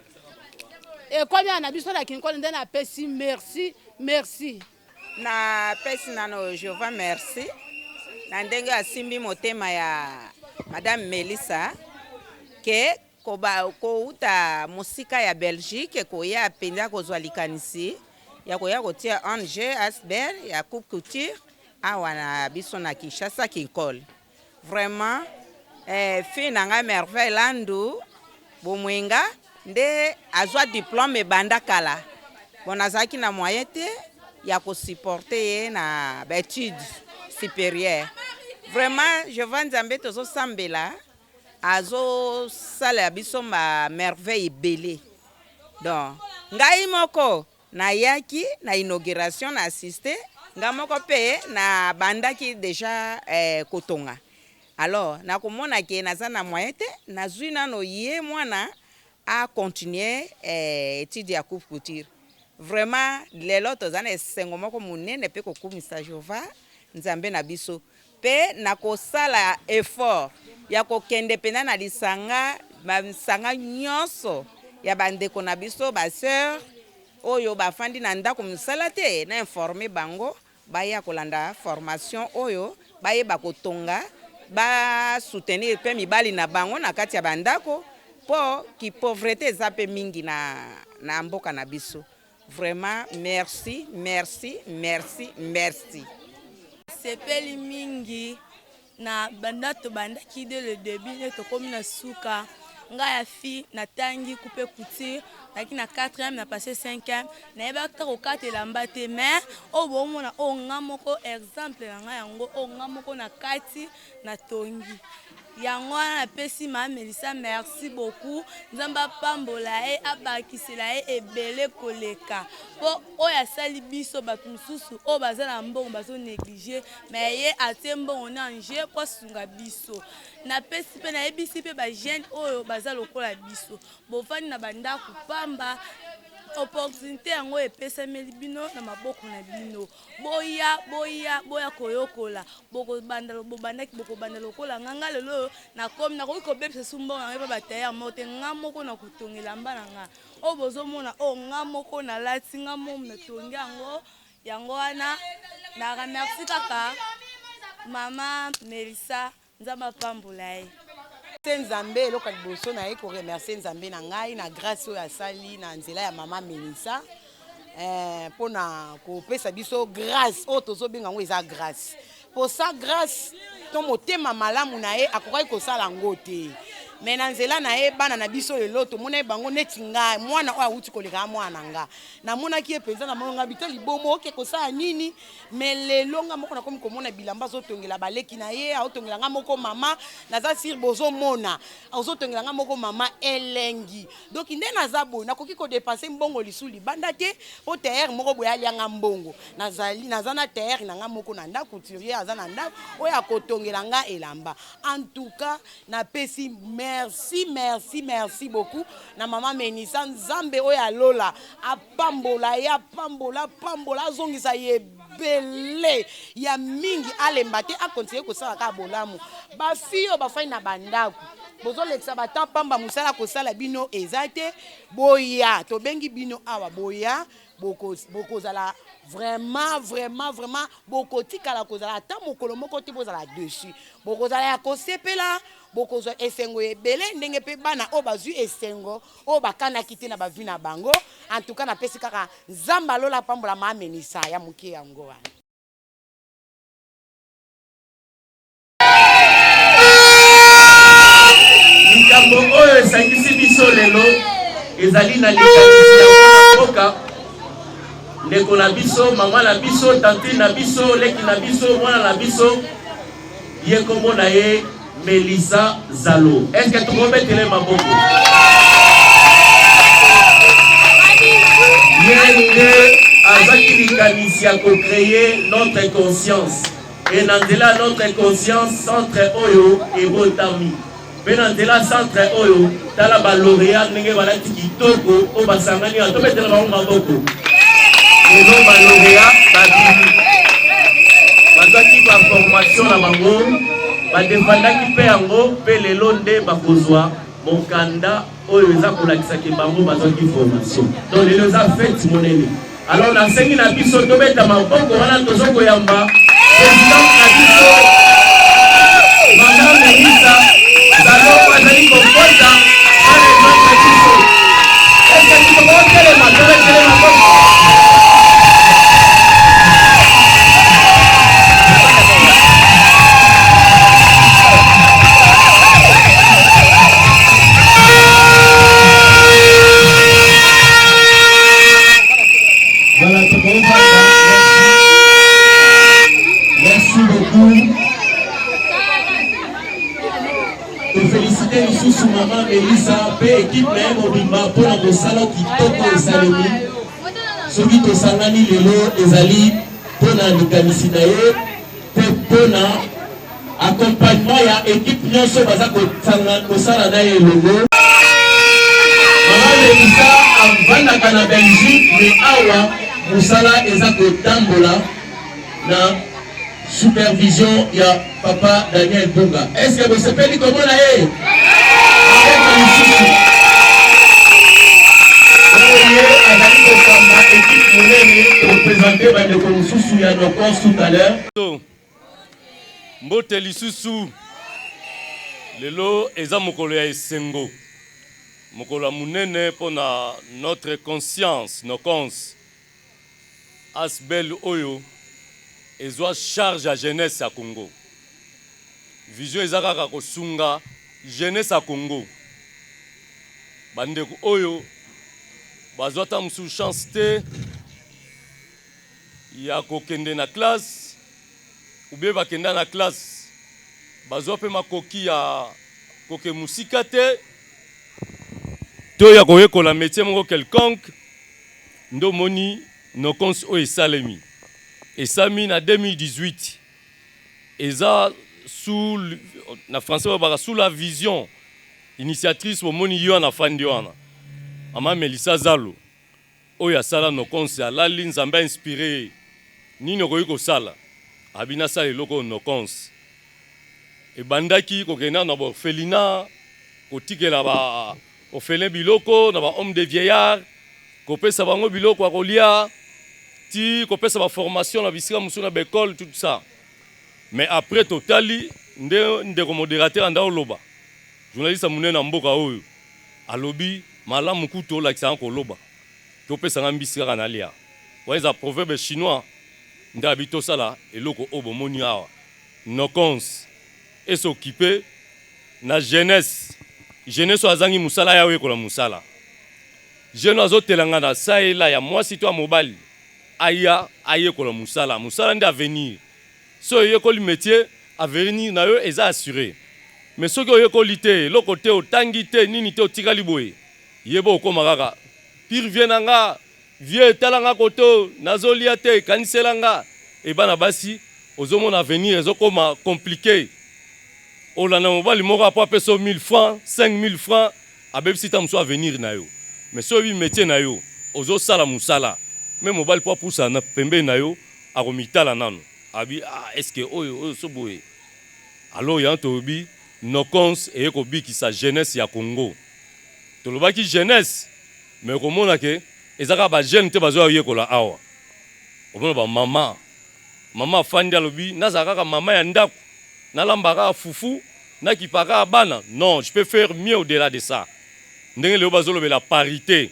ekomi na biso na kinkole nde napesi merci napesi nano Jehova merci na ndenge asimbi motema ya madame Melissa ke kouta mosika ya Belgique koya apenza kozwa likanisi ya koya kotia Angers Asber ya coupe couture awa na biso na Kinshasa kinkole vraiment fille nanga merveille landu bomwenga nde azwa diplôme ebanda kala bon azalaki na moyen te ya kosupporte ye na baétude supérieure vraiment je vois nzambe tozosambela azosala biso ma merveille ebele donc ngai moko nayaki na inauguration na assiste ngai moko mpe na bandaki déjà kotonga alors nakomona ke naza na moyen te nazwi nano ye mwana a continuer étude ya coupe couture vraiment lelo toza na esengo moko monene mpe kokumisa Jehova nzambe na biso mpe nakosala effort ya kokende pena na lisanga nyonso ya bandeko na biso baseur oyo bafandi na ndako mosala te na informe bango baya kolanda formation oyo bayeba kotonga basoutenir mpe mibali na bango na kati ya bandako mpo ki pauvreté eza mpe mingi na mboka na biso vraiment merci sepeli mingi na banda tobandaki dès le début nde tokomi na suka nga ya fille natangi coupe couture naki na 4e na passé 5e nayebaki ta kokata elamba te mais oyo bomona oyo nga moko exemple na nga yango oyo nga moko na kati na tongi yango wana napesi ma Melissa merci beaucoup nzambe apambola ye abakisela ye ebele koleka mpo oyo asali biso bato mosusu oyo baza na mbongo bazonéglige mais ye atie mbongo na nje po asunga biso napesi mpe nayebisi mpe bajeune oyo baza lokola biso bofandi na bandako pamba opportunité yango epesameli bino na maboko na bino boya koyokola bobandaki bokobanda lokola nganga lelo nakomi nakoki kobebisa su mbongo yango epa bataya moko te nga moko na kotongela mba na nga oyo bozomona oyo nga moko nalati nga moko natongi yango wana naramerci kaka mama Melissa nzambe apambola ye Nzambe eloko liboso na ye koremercie Nzambe na ngai na grâce oyo asali na nzela ya mama Melissa mpona kopesa biso grâce oyo tozobenga yango eza grâce po sa grâce to motema malamu na ye akokaki kosala yango te me na nzela na ye bana na biso lelo tomona ye bango neti ngai mwana oyo awuti koleka mwana nga namonaki ye mpenza na mononga bita libomo oke kosala nini me lelo nga moko nakomi komona bilamba azotongela baleki na ye aotongela nga moko mama naza sir bozomona azotongela nga moko mama elengi donc nde naza boye nakoki kodepase mbongo lisu libanda te po terre moko boye alianga mbongo naza na terre na nga moko na ndako couturier aza na ndako oyo akotongela nga elamba en tout cas napesi merci beaucoup na mama Melissa nzambe oyo alola apambola azongisa ye bele ya mingi alemba te akontinue kosala ka bolamu bafio bafai na bandako bozolekisa bata pamba musala kosala bino eza te boya tobengi bino awa boya bokozala vraiment bokotikala kozala ata mokolo moko te bozala dessus bokozala ya kosepela bokozwa esengo ebele ndenge mpe bana oyo bazwi esengo oyo bakanaki te na bavi na bango en tout cas napesi kaka nzambe alola apambola mama Melissa ya moke yango wana likambo oyo esangisi biso lelo ezali na likanisi ya mboka ndeko na biso mama na biso tante na biso leki na biso mwana na biso ye kombo na ye Melissa Zalo. Est-ce que tout le monde est télé ma bobo? Yende azaki likanisi ya ko créer notre conscience et nandela notre conscience centre oyo ebotami pe nandela centre oyo tala ba lauréat ndenge balati kitoko o basangani to betela ba maboko et non ba lauréat babini bazaki ba formation na bango badefandaki mpe yango mpe lelo nde bakozwa mokanda oyo eza kolakisaki bango bazwaki formation donc lelo eza fete monene alors nasengi na biso tobeta maboko wana tozokoyamba président na biso mama Melissa Zalo azali kokota alema na biso eske tukotelema tobetelema maboko Merci beaucoup. Féliciter lisusu maman Melissa pe équipe même obimba pour la mosala kitoko esalemi soki tosangani lelo ezali mpona likanisi na ye pe mpona accompagnement ya équipe nyonso baza kosala na ye elongo maman Melissa avandaka na Belgique mais awa mosala eza kotambola na supervision ya papa Daniel Bunga. Est-ce que vous savez comment on est? Équipe monene représentée par le Konsusu ya Nokos tout à l'heure. Mbote lisusu lelo eza mokolo ya esengo. Mokolo ya munene pona notre conscience, nos cons. Asbel oyo ezwa charge à jeunesse à Congo. vision eza kaka kosunga jeunesse à Congo. Bandeko oyo bazwa ta musu chance te ya kokende na classe ou bien bakenda na classe bazwa pe makoki ya koke musika te to ya koyekola métier moko quelconque ndo moni no cons o esalemi esami na 2018 eza sous na français ba sous la vision initiatrice au moni yo na fandi wana Mama Melissa Zalo oyo asala no cons alali nzambe inspiré nini okoki kosala abina sala eloko no cons ebandaki kokenda na orphelinat kotikela ba orphelin biloko na ba homme de vieillard kopesa bango biloko ya kolia ti kopesa ba formation na bisika musu na bekole tout ça. Mais après totali ndeko modérateur anda oloba journaliste munene na mboka oyo alobi malamu kutu olakisa koloba topesa nga mbisi kaka nalia waiza proverbe chinois nde abito sala eloko obo moni awa no cons et s'occuper na jeunesse azangi musala yawe kola musala jeune azotelanga na saela ya mwasi to mobali aya aye kola musala nde avenir so yekoli métier avenir na yo eza assuré mais soki oyekoli te loko te otangi te nini te otikali boye yebo okoma kaka pire vie nanga vie talanga koto nazolia te kaniselanga e bana basi ozomona avenir ezokoma compliqué olanda mobali moko apo apeso 1000 francs 5000 francs abebisi ta musu avenir na yo mais so oyebi métier na yo ozosala musala me mobali po apusa na pembeni na yo akomitala nano abi est-ce que oyo so boye alors ya tobi no cons eye kobikisa jeunesse ya Congo tolobaki jeunesse mais komona ke ezaka ba jeune te bazo yekola awa omona ba mama fandi alobi nazaka kaka mama ya ndako nalambaka fufu nakipaka bana non je peux faire mieux au-delà de ça ndenge leo bazolobela parité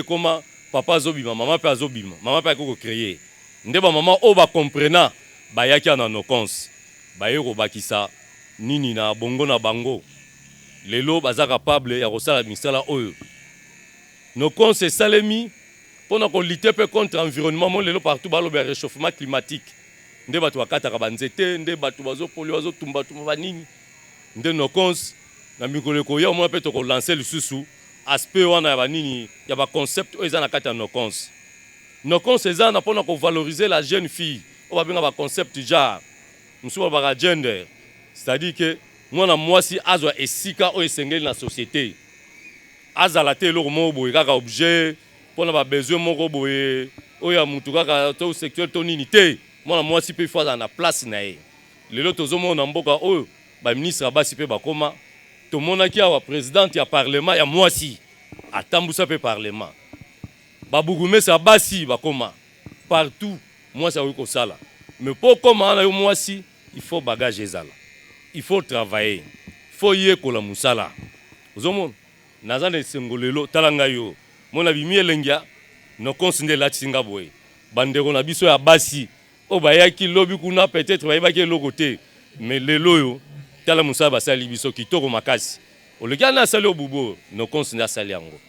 comment papa azobima mama pe azobima mama pe akoko créer nde ba mama o ba comprena bayaki na no cons bayeko bakisa nini na bongo na bango lelo baza capable ya kosala misala oyo no cons esalemi pona ko lutter pe contre environnement mon lelo partout balobe réchauffement climatique nde bato bakataka banzete nde bato bazopolio bazotumba tumba nini nde no cons na mikolo ko ya mo pe to ko lancer lisusu aspect wana ya banini ya ba concept oyo eza na kati ya no cons eza na pona ko valoriser la jeune fille o ba benga ba concept genre musuba ba gender c'est-à-dire que mwana mwasi azwa esika oyo esengeli na société azala te eloko moko boye kaka objet pona ba besoin moko boye oyo ya mutu kaka to sexuel to nini te mwana mwasi pe faut na place na ye lelo tozomona mboka oyo ba ministre basi pe bakoma tomonaki awa présidente ya parlement ya mwasi atambusa pe parlement babugumesa basi bakoma partout mwasi akoki kosala mais po koma na yo mwasi il faut bagage ezala il faut travailler faut yekola musala ozomona naza na esengo lelo tala ngai yo mona bimi elengia no konsinde latinga boye bandeko na biso ya basi o bayaki lobi kuna peut-être bayebaki eloko te mais lelo yo tala musala basali biso kitoko makasi oleka na sali obubo no konsinde asali yango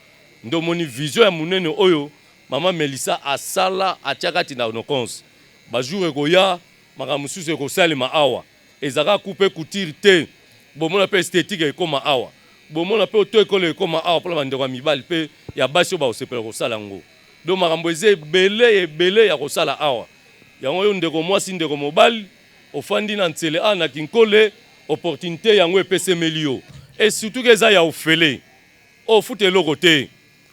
ndo moni vision ya munene oyo mama Melissa asala atiakati na no cons bajour ekoya makamususu ekosalema awa ezaka coupe couture te bomona pe esthétique ekoma awa bomona pe oto ekole ekoma awa pona bandeko ya mibali pe ya basi ba osepela kosala ngo do makambo eze ebele ya kosala awa yango yo ndeko mwasi ndeko mobali ofandi na ntsele na kinkole opportunité yango epesemeli yo et surtout que eza ya ofele ofute eloko te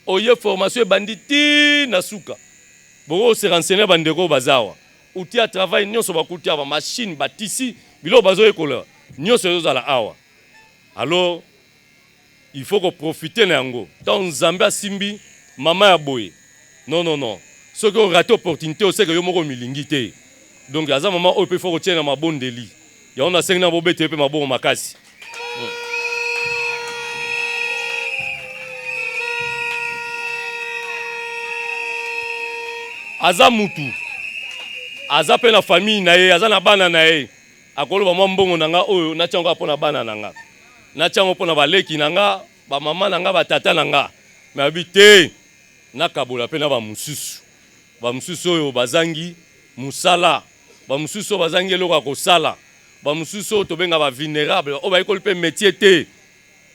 oye formation ebandi ti na suka boko se renseigner bandeko bazawa outil à travail nyonso bakuti awa machine batisi bilo bazo ekola nyonso ezala awa alors il faut qu'on profite na yango tant nzambe asimbi mama ya boye non ce que on rate opportunité o seke yo moko milingi te donc aza mama o pe faut ko tiena mabondeli ya on a sengi na bobete pe mabongo makasi aza mutu aza pe na famille na ye aza na bana na ye akoloba mwa mbongo na nga oyo natiango mpona bana na nga natiango mpona baleki na nga bamama na nga batata na nga me abi te nakabola mpe na bamosusu oyo bazangi mosala bamosusu oyo bazangi eloko ya kosala bamosusu oyo tobenga bavulnérable oyo bayekoli mpe métier te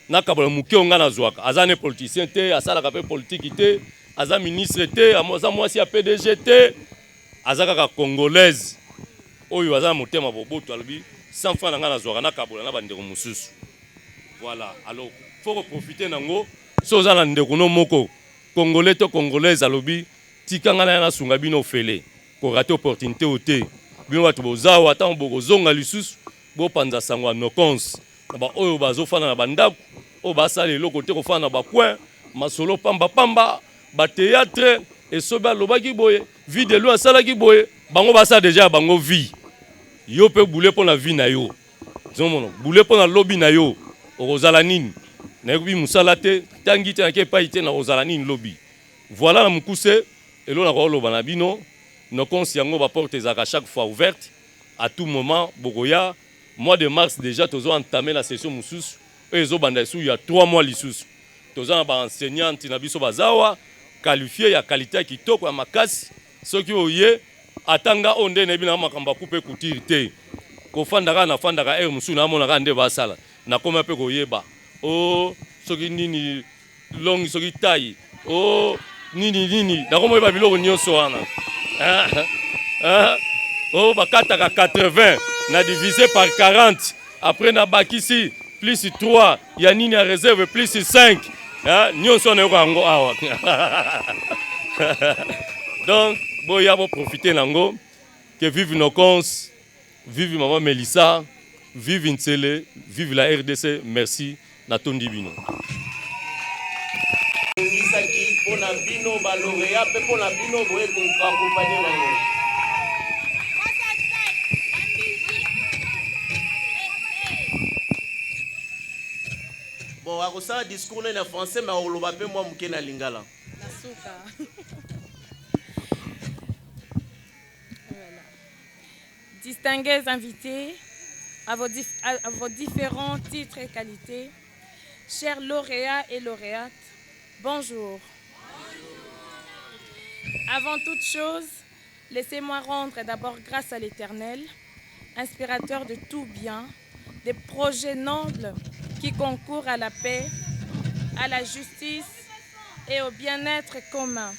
nakabola moke oyo nga nazwaka aza ne politicien te asalaka mpe politiki te aza ministre te aza mwasi ya PDG te aza kaka congolaise oyo aza na motema boboto alobi 100 francs na nga nazwaka nakabola na bandeko mosusu voilà alors faut profiter nango so oza na ndeko no moko congolais to congolaise alobi tika nga na ya nasunga bino ofele korate opportunité o te bino bato bozawa ata bokozonga lisusu bopanza sango ya nokonse na baoyo bazofanda na bandako oyo basala eloko te kofanda na bacoin masolo pambapamba bateatre esobe alobaki boye vie de lui asalaki boye bango basala deja ya bango vie yo mpe bule mpo na vie na yo zomona bule mpo na lobi na yo okozala nini nayebi mosala te tangi te nake epai te nakozala nini lobi voilà na mokuse elo nakoloba na bino nokonsi yango baporte ezalaka chaque fois ouverte à tout moment bokoya mois de mars déjà tozo entamé la session mosusu oyo ezobanda esusu ya 3 mois lisusu toza na baenseignante na biso bazawa qualifié ya qualité ya kitoko ya makasi soki oye atanga oyo nde nayebi na makambo akupe couture te kofandaka nafandaka ere mosusu namonaka nde basala nakoma mpe koyeba o soki nini longi soki taille o nini nakomoyeba biloko nyonso wana o bakataka 80 na divisé par 40 après na bakisi plus 3 ya nini ya réserve plus 5 nyonso nayoka yango awa donc boya boprofite nango que vive Nokons, vive maman Melissa, vive Ntsele, vive la RDC. Merci natondi bino. Ngisaki pona bino ba lauréat pe pona bino boye ko accompagner bango. Bon, akosala discours na français mais oloba pe moi muke na lingala. Nasuka. Distingués invités, à vos différents titres et qualités, chers lauréats et lauréates, bonjour. Avant toute chose, laissez-moi rendre d'abord grâce à l'Éternel, inspirateur de tout bien, des projets nobles qui concourent à la paix, à la justice et au bien-être commun.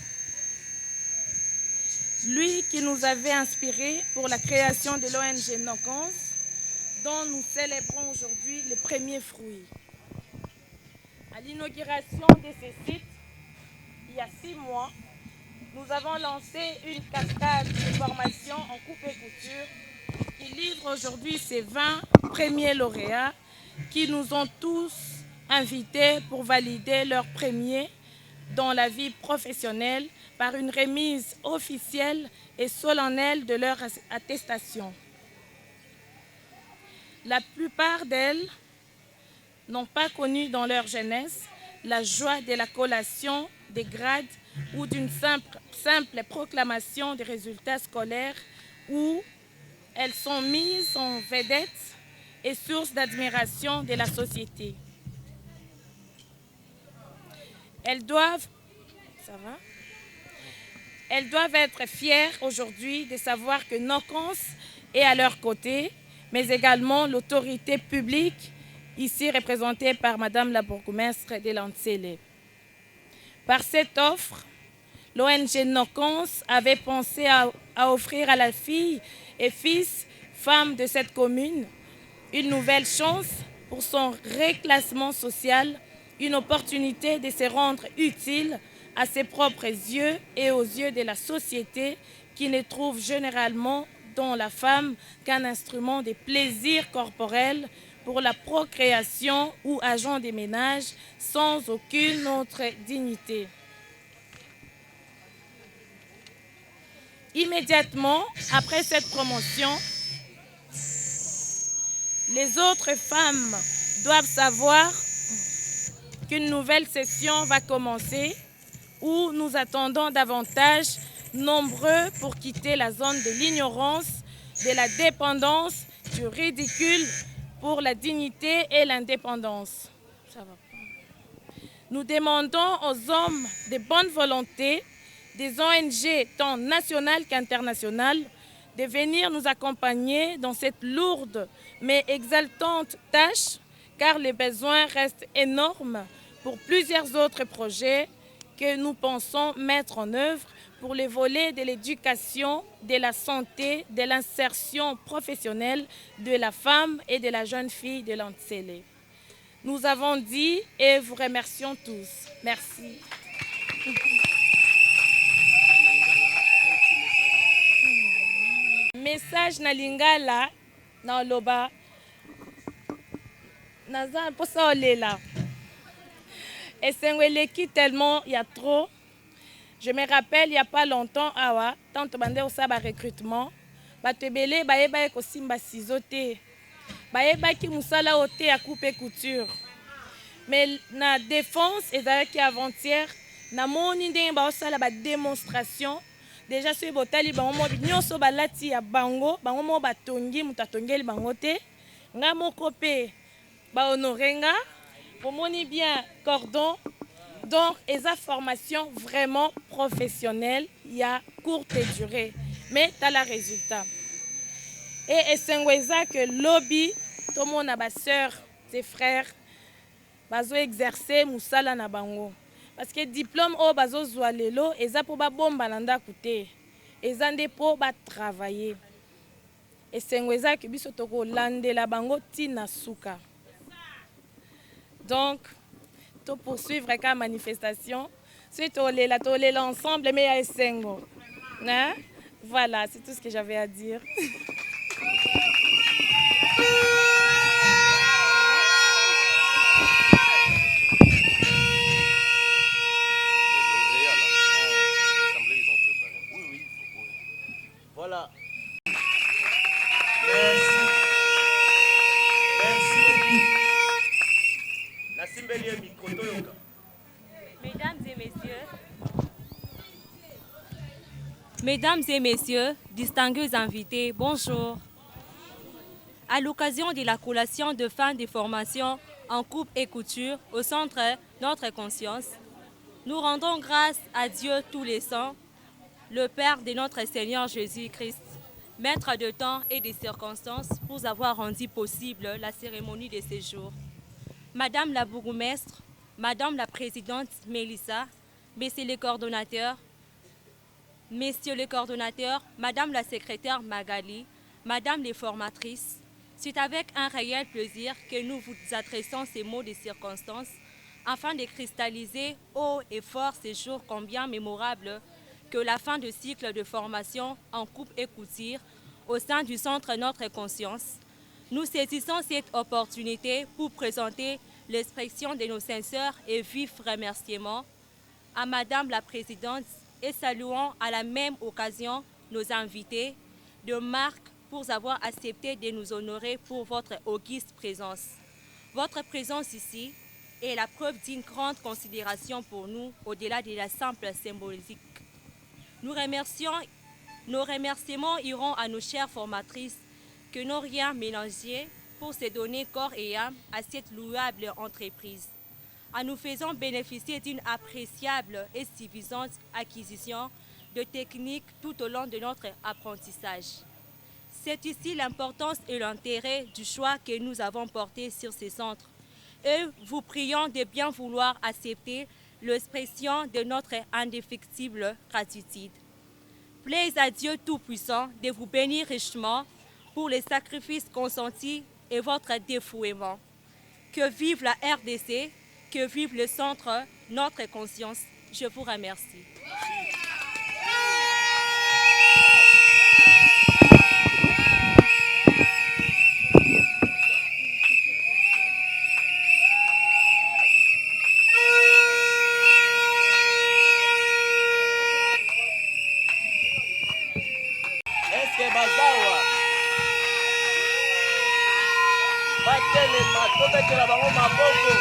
Lui qui nous avait inspirés pour la création de l'ONG Nokons, dont nous célébrons aujourd'hui les premiers fruits. À l'inauguration de ces sites, il y a 6 mois, nous avons lancé une cascade de formation en coupe et couture qui livre aujourd'hui ces 20 premiers lauréats qui nous ont tous invités pour valider leurs premiers dans la vie professionnelle par une remise officielle et solennelle de leur attestation. La plupart d'elles n'ont pas connu dans leur jeunesse la joie de la collation des grades ou d'une simple proclamation des résultats scolaires où elles sont mises en vedette et source d'admiration de la société. Elles doivent être fières aujourd'hui de savoir que Nokons est à leur côté, mais également l'autorité publique, ici représentée par Madame la bourgmestre de Lantsele. Par cette offre, l'ONG Nokons avait pensé à offrir à la fille et fils, femmes de cette commune, une nouvelle chance pour son reclassement social, une opportunité de se rendre utile à ses propres yeux et aux yeux de la société qui ne trouve généralement dans la femme qu'un instrument de plaisir corporel pour la procréation ou agent des ménages sans aucune autre dignité. Immédiatement après cette promotion, les autres femmes doivent savoir qu'une nouvelle session va commencer où nous attendons davantage nombreux pour quitter la zone de l'ignorance, de la dépendance du ridicule pour la dignité et l'indépendance. Ça va pas. Nous demandons aux hommes de bonne volonté, des ONG tant nationales qu'internationales, de venir nous accompagner dans cette lourde mais exaltante tâche, car les besoins restent énormes pour plusieurs autres projets que nous pensons mettre en œuvre pour les volets de l'éducation, de la santé, de l'insertion professionnelle de la femme et de la jeune fille de l'Antsele. Nous avons dit et vous remercions tous. Merci. Message na lingala na loba naza posa olela. Esengweleki tellement il y a trop. Je me rappelle il n'y a pas longtemps awa tant bande osaba recrutement batebele bayeba ko simba sizote bayeba ki musala ote ya coupe couture. Mais na défense ezalaki avant-hier na moni ndenge ba osala ba démonstration déjà sur botali bango mo nyonso balati ya bango bango mo batongi mutatongeli bango te nga moko pe ba honorenga pomoni bien cordon. Donc, ils ont formation vraiment professionnelle, il y a courte durée, mais tu as le résultat. Et c'est que lobby, tout le monde a des soeurs, des frères, ils exercer musala na bango. Parce que diplôme au bazo zoalelo, ils ont pour ba bomba landa côté, ils ont pour ba travailler. Et c'est que biso toko lande la bango tina suka. Donc to poursuivre la manifestation. C'est la ensemble, mais il y a Sengo. Hein? Voilà, c'est tout ce que j'avais à dire. Voilà. Merci. Merci beaucoup. Mesdames et messieurs, distingués invités, bonjour. À l'occasion de la collation de fin de formation en coupe et couture au centre Notre Conscience, nous rendons grâce à Dieu tous les saints, le Père de notre Seigneur Jésus-Christ, maître de temps et des circonstances, pour avoir rendu possible la cérémonie de ce jour. Madame la bourgmestre, Madame la présidente Mélissa, Messieurs les coordonnateurs, Madame la secrétaire Magali, Madame les formatrices, c'est avec un réel plaisir que nous vous adressons ces mots de circonstance afin de cristalliser haut et fort ces jours combien mémorables que la fin de cycle de formation en coupe et couture au sein du centre Notre Conscience. Nous saisissons cette opportunité pour présenter l'expression de nos sincères et vifs remerciements à Madame la Présidente et saluons à la même occasion nos invités de marque pour avoir accepté de nous honorer pour votre auguste présence. Votre présence ici est la preuve d'une grande considération pour nous au-delà de la simple symbolique. Nos remerciements iront à nos chères formatrices que n'ont rien mélangé pour se donner corps et âme à cette louable entreprise, en nous faisant bénéficier d'une appréciable et suffisante acquisition de techniques tout au long de notre apprentissage. C'est ici l'importance et l'intérêt du choix que nous avons porté sur ces centres et vous prions de bien vouloir accepter l'expression de notre indéfectible gratitude. Plaise à Dieu Tout-Puissant de vous bénir richement pour les sacrifices consentis et votre dévouement. Que vive la RDC, que vive le centre Notre Conscience. Je vous remercie. Est-ce que bazawa batelema tobetela bango maboko.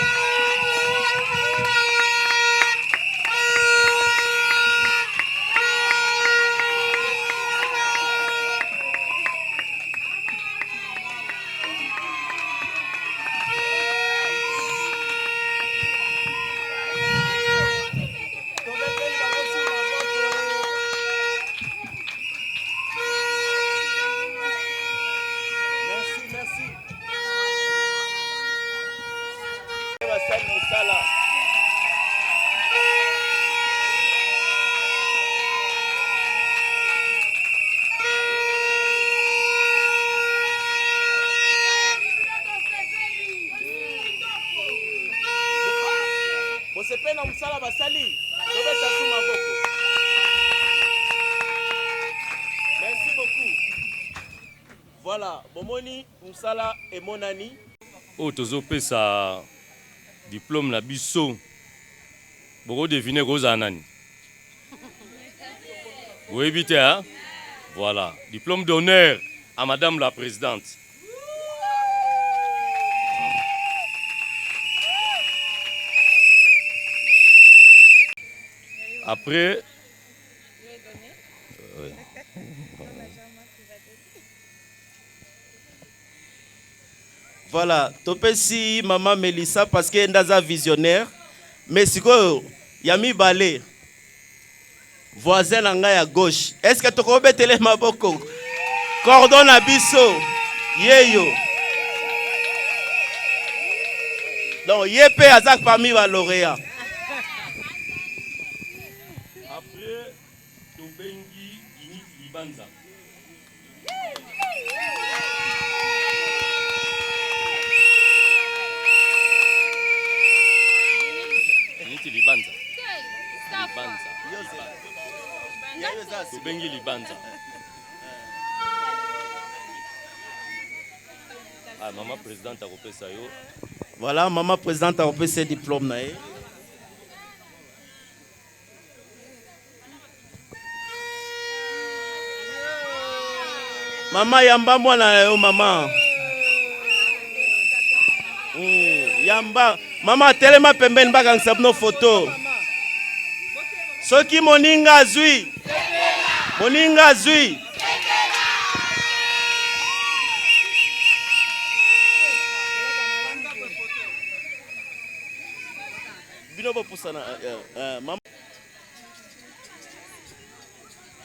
Basali, tobeta sous maboko. Merci beaucoup. Voilà, bomoni musala et monani. Oh, tozopesa diplôme na biso. Boko deviner koza nani. Vous évitez, hein? Voilà, diplôme d'honneur à Madame la Présidente. Après, oui. Voilà, topesi maman Melissa parce que ndaza visionnaire. Mais siko yami balé. Voisin na ngai à gauche. Est-ce que toko betele maboko? Cordon na biso. Yeyo. Donc yepé azak parmi va lauréat. Après, tobengi Init Libanza. Init Libanza. Libanza. Tobengi Libanza. Ah, maman présidente a repris ça yo. Voilà, maman présidente a repris ses diplômes na ye. Maman yamba mwana yo maman. Yamba. Maman telema pembeni bakangisa bino photo. Soki moninga azwi. Moninga azwi.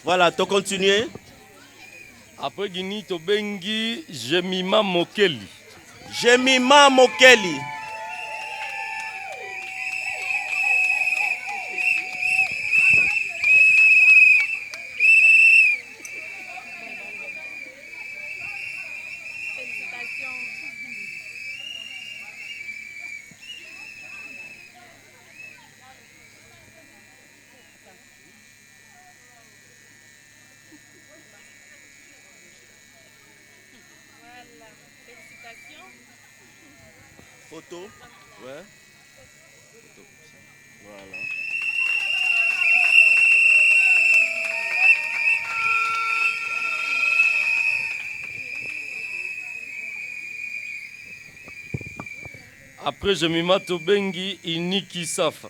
Voilà, tu continues. Après Guinée, tu bengi Jemima Mokeli. Jemima Mokeli. Photo. Ouais. Photo. Voilà. Après, je m'y mets au bengi Iniki Safa.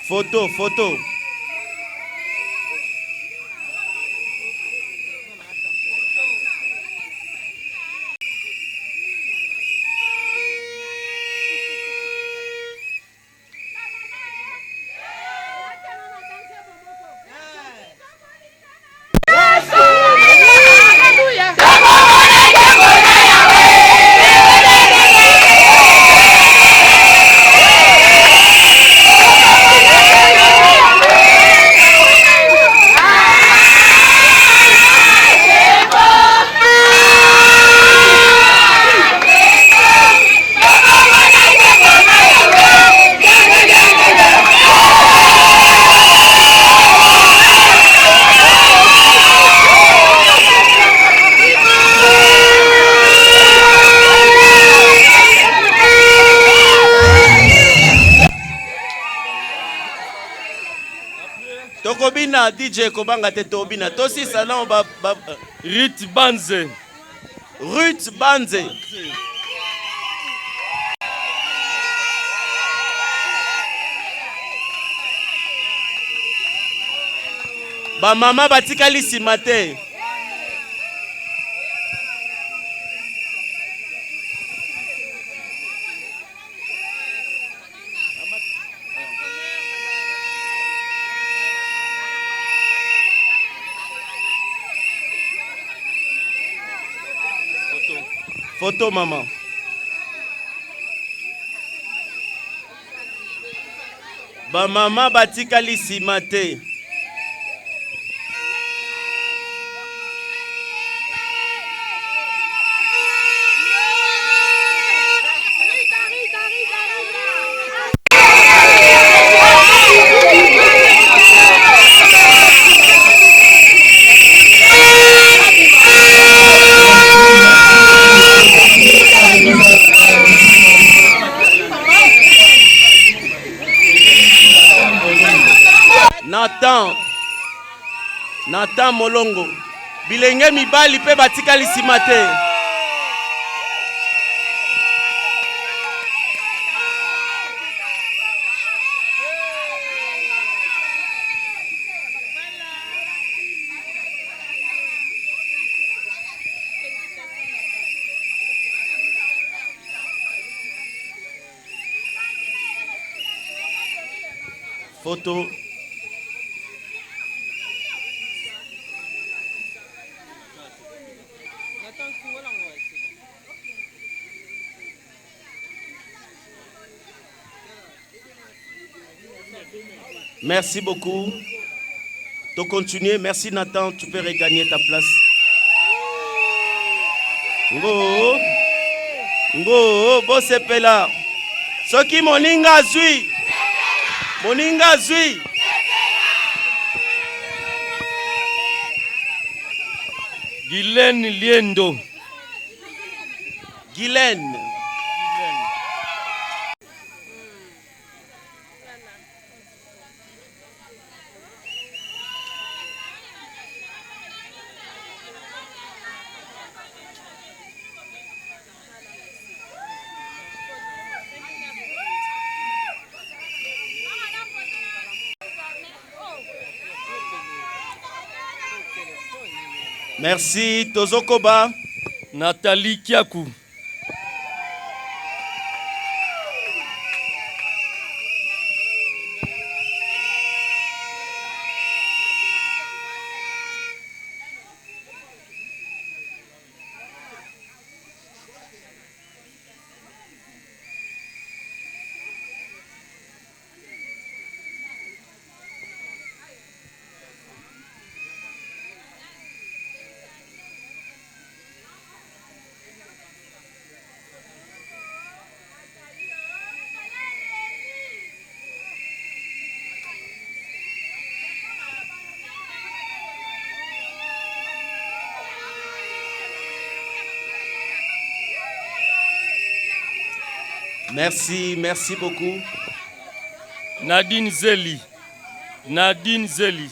Photo, photo. Tokobina DJ Kobanga te tobina tosi salon ba Ruth Banze. Ruth Banze. Ba mama batikali sima te. Photo. Photo maman. Ba mama batikali nsima te. Nathan Molongo. Bilenge mibali pe batikali nsima te. Photo. Merci beaucoup. Tu continues. Merci Nathan. Tu peux regagner ta place. Ngo. Ngo. Bosepela. Soki moninga zui. Moninga zui. Guylaine Liendo. Guylaine. Merci, Tozokoba. Nathalie Kiakou. Merci, merci beaucoup. Nadine Zeli. Nadine Zeli.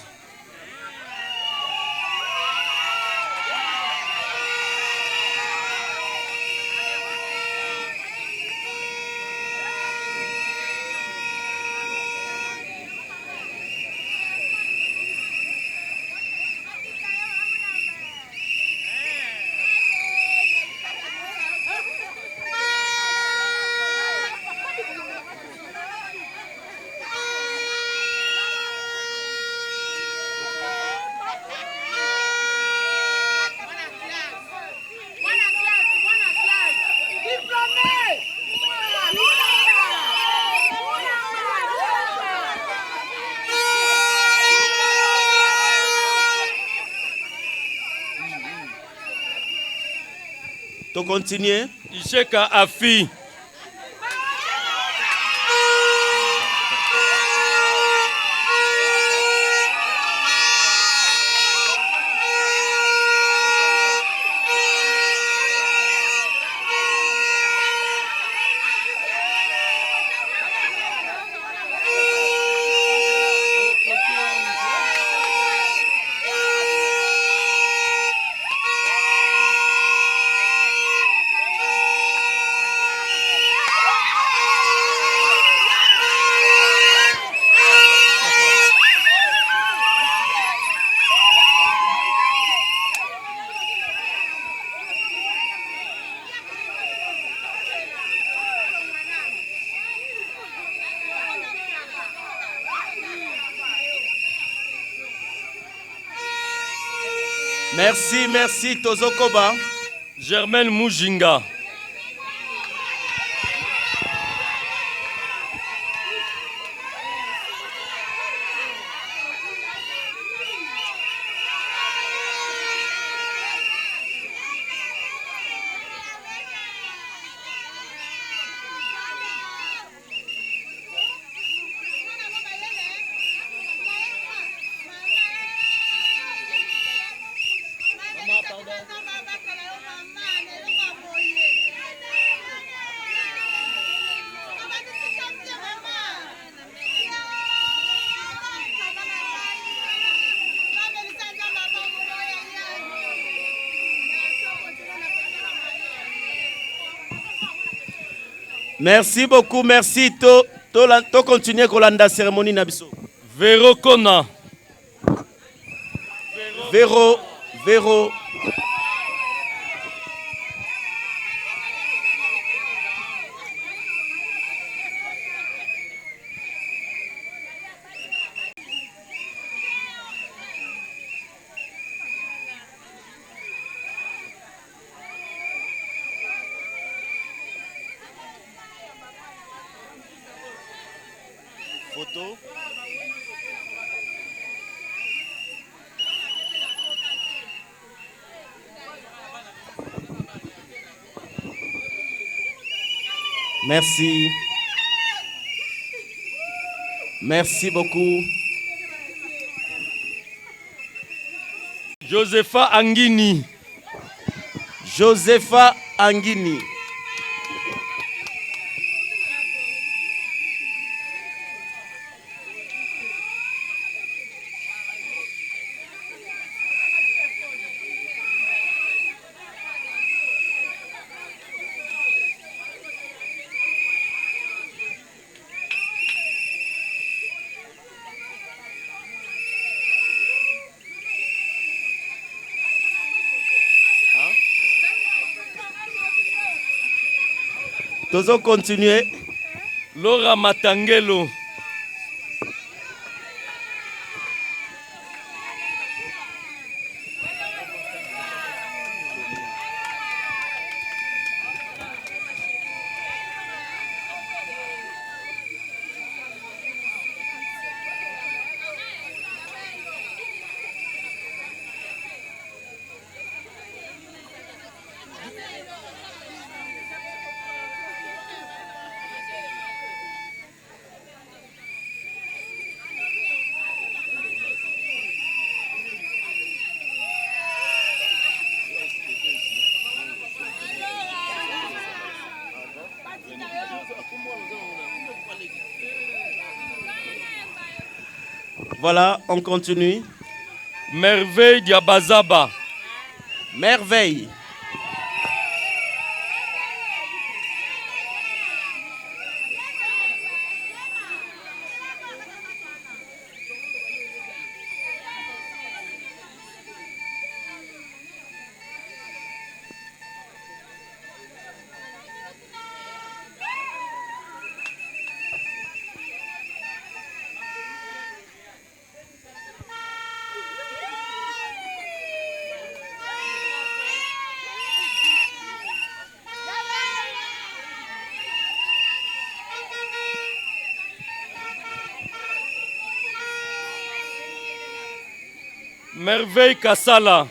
Tu continues. Isheka Afi. Merci, merci Tozokoba. Germaine Mujinga. Merci beaucoup, merci. To continuer kolanda cérémonie na biso. Véro Kona. Véro. Photo. Merci. Merci beaucoup. Josepha Angini. Josepha Angini. Tozo continuer. Laura Matangelo. Voilà, on continue. Merveille Diabazaba. Merveille. Merveille Kassala.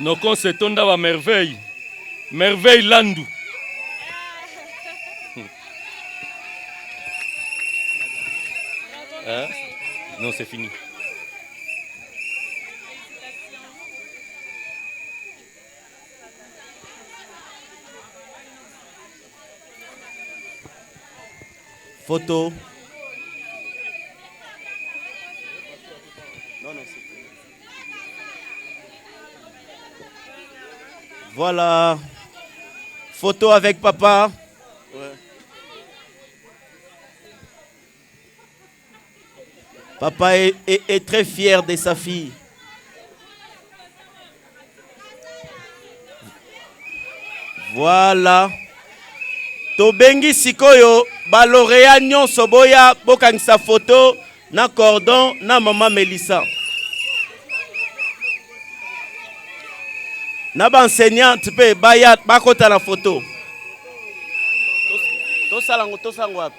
Nos consétonda va merveille. Merveille Landu. Hein? Non, c'est fini. Photo. Non, non, c'est... Voilà. Photo avec papa. Ouais. Papa est très fier de sa fille. Voilà. Tobengi sikoyo balorea nyonso boya bokangisa photo na cordon na maman Melissa. Na ba enseignante pe bayat bakota la photo. To salango wapi?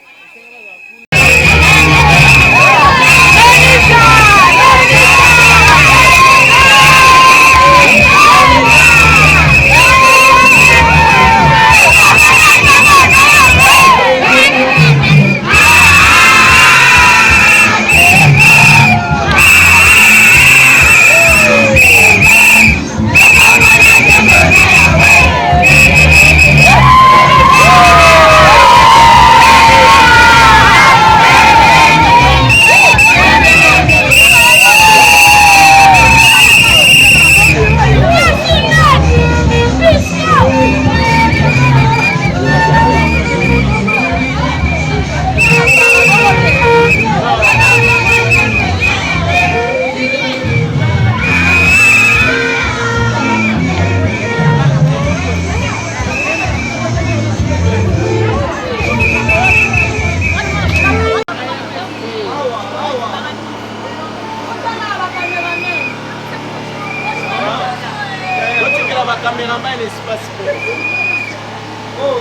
caméraman l'espace. Oh.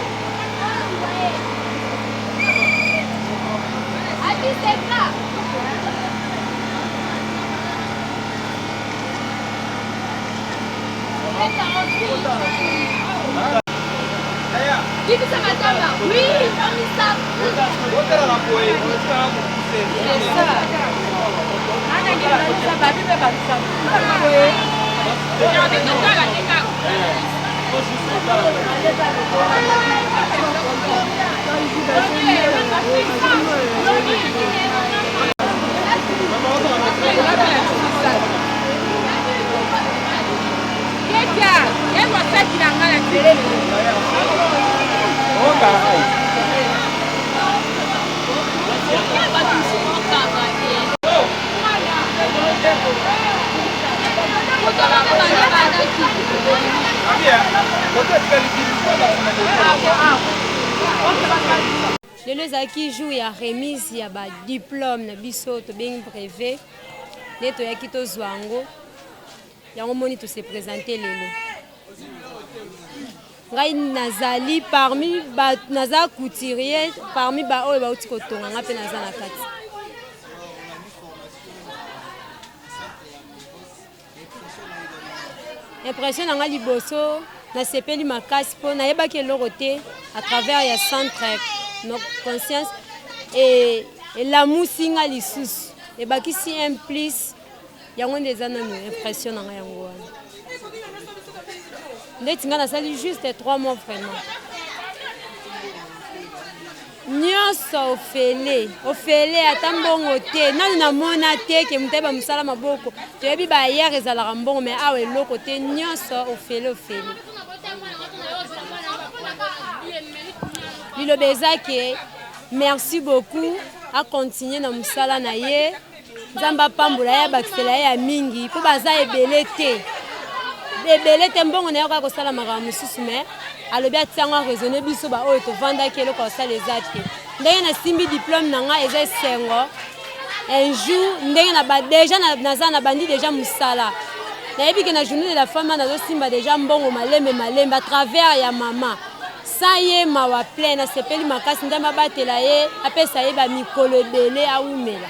Bibi ça madame. Oui, comme ça. lelo ezalaki jour ya remise ya badiplôme na biso tobengi brevet nde toyaki tozwa yango yango moni tose présente lelo ngai nazali parmi naza couturier parmi baoyo bauti kotonga nga mpe naza na kati impression na nga liboso nasepeli makasi mpo nayebaki eloko te à travers ya centre no conscience elamusi nga lisusu ebakisi un plus yango nde eza nano impression na nga yango wana ndeti nga nasali juste 3 mois vraiment nyonso ofele ata mbongo te nanu namona te ke moto ayeba mosala maboko toyebi bayere ezalaka mbongo me awa eloko te nyonso ofele liloba eza ke merci beaucoup akontinue na mosala na ye nzambe apambola ye abakisela ye ya mingi mpo baza ebele te mbongo na ye kaka kosala makambo mosusu me alobi atiango araisonne biso baoyo tovandaki eloko kosala eza te ndenge nasimbi diplôme na nga eza esengo un jour ndenge deja naza na bandi deja mosala nayebi ke na journée de la femme nazosimba deja mbongo malembe à travers ya mama sa ye mawa plein nasepeli makasi nzambe abatela ye apesa ye bamikolo ebele awumela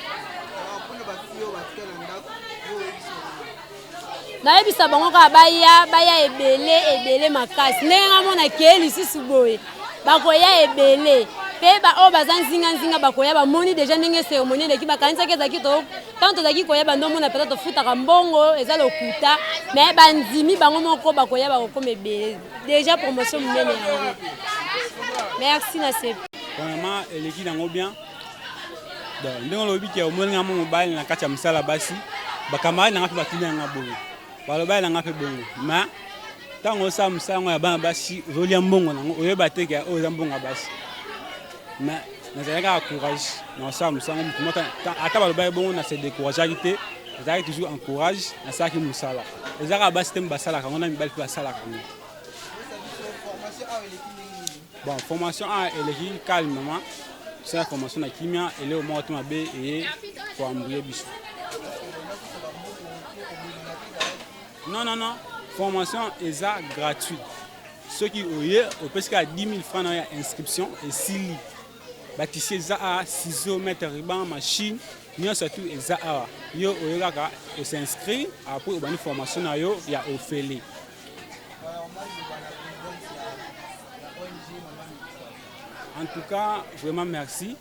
nayebisa bango kaka baya ebele makasi ndenge ngamona keye lisusu boye bakoya ebele mpe baoyo baza nzinga bakoya bamoni deja ndenge cérémonie eleki bakanisaki ezalaki ntango tozalaki koyeba nde omona peta tofutaka mbongo eza lokuta me bandimi bango moko bakoya bakokoma ebele deja promotion monene yango merci na sepi vraiment eleki nango bien ndenge olobi ke omoni nga mo mobali na kati ya mosala basi bakamari nanga mpe batuni yanga bongo balobali nanga mpe bongo ma ntango osala mosala yango ya bana basi ozolia mbongo nango oyeba te ke oyo eza mbongo ya basi mais nazalaki kaka courage na osala mosala yango motu ata balobali bongo na se décourageaki te ezalaki toujours encourage nasalaki mosala eza kaka basi te basalaka yango na mibali mpe basalaka yango bon formation a eleki calmement tosala formation na kimia eleo moko te mabe eye koambrie biso non formation eza gratuite soki oye opesi kaka 10 000 francs na ya inscription esili batisi eza awa ciseau mètre ruban machine nyonso tu eza awa yo oye kaka os'inscrit apres obandi formation na yo ya ofele en tout cas vraiment merci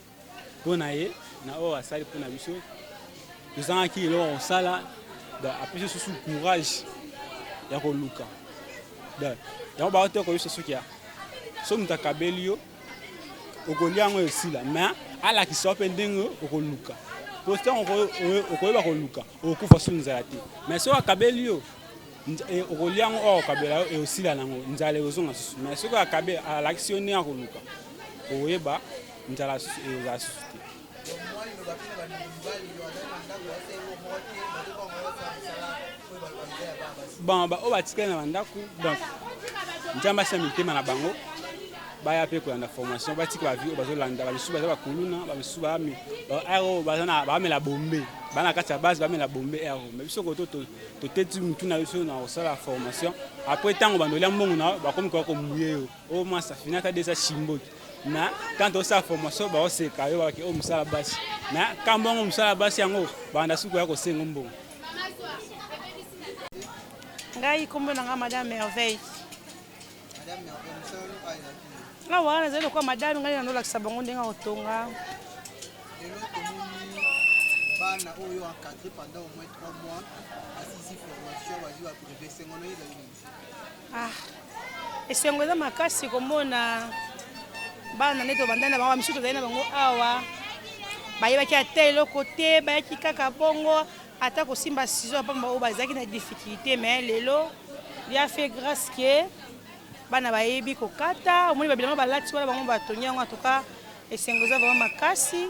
mpona ye na oyo asali mpona biso tozangaki eloko kosala apesi susu courage ya koluka yango bao te koyebisa soki ya soki moto akabeli yo okolia yango esila me alakisa mpe ndenge okoluka po ntango okoyeba koluka okokufa so nzala te mais soki akabeli yo okolia yango oyo okabela yo eosila nango nzala ekozonga susu mais soki alakisi yo ndenge akoluka okoyeba nzala susu ezala susu te bon oyo batikali na bandako donc nzambe asia mitema na bango baya pe ko na formation ba tika ba vi ba zo landa ba misu ba za ba kuluna ba misu ba mi aero ba na ba me la bombe ba na kata base ba me la bombe aero mais biso ko to teti mutu na biso na osala formation après tango ba ndolia mbongo na ba komi ko muye o ma ça finit ta desa chimbo na quand on sa formation ba o se ka yo ba ki o musala basi na kambongo musala basi yango ba nda suko ya ko sengo mbongo ngai kombo na madame Merveille. Ah ouais, les élèves comme madame, ngai na lakisa bango ndenga otonga. Bana oyo encadré pendant au moins 3 mois assisi formation bazi ba privé sengono ida yinzi. Ah. Esengo za makasi komona bana neto bandana bango misuto zaina bango awa. Bayebaki ate eloko te, bayaki kaka bongo ata kosimba ciseaux pamba o bazaki na difficulté mais lelo il a fait grâce que bana bayebi kokata omoni babilama balati wala bango batongi yango en tout cas esengo za vraiment makasi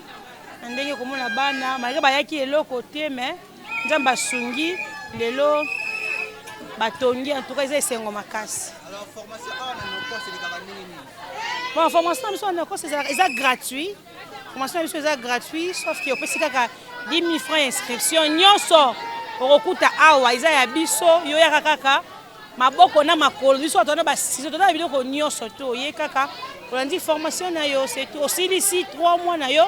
ndenge komona bana malgré bayaki eloko te mais nzamba sungi lelo batongi en tout cas eza esengo makasi. Alors formation on a encore c'est les cabanini. Bon formation biso on encore c'est gratuit. Formation biso c'est gratuit sauf que opesi kaka 10 000 francs inscription nyonso okokuta awa eza ya biso yo ya kaka maboko na makolo biso atona ba ciseaux tona biloko nyonso to ye kaka olandi formation na yo c'est tout aussi ici 3 mois na yo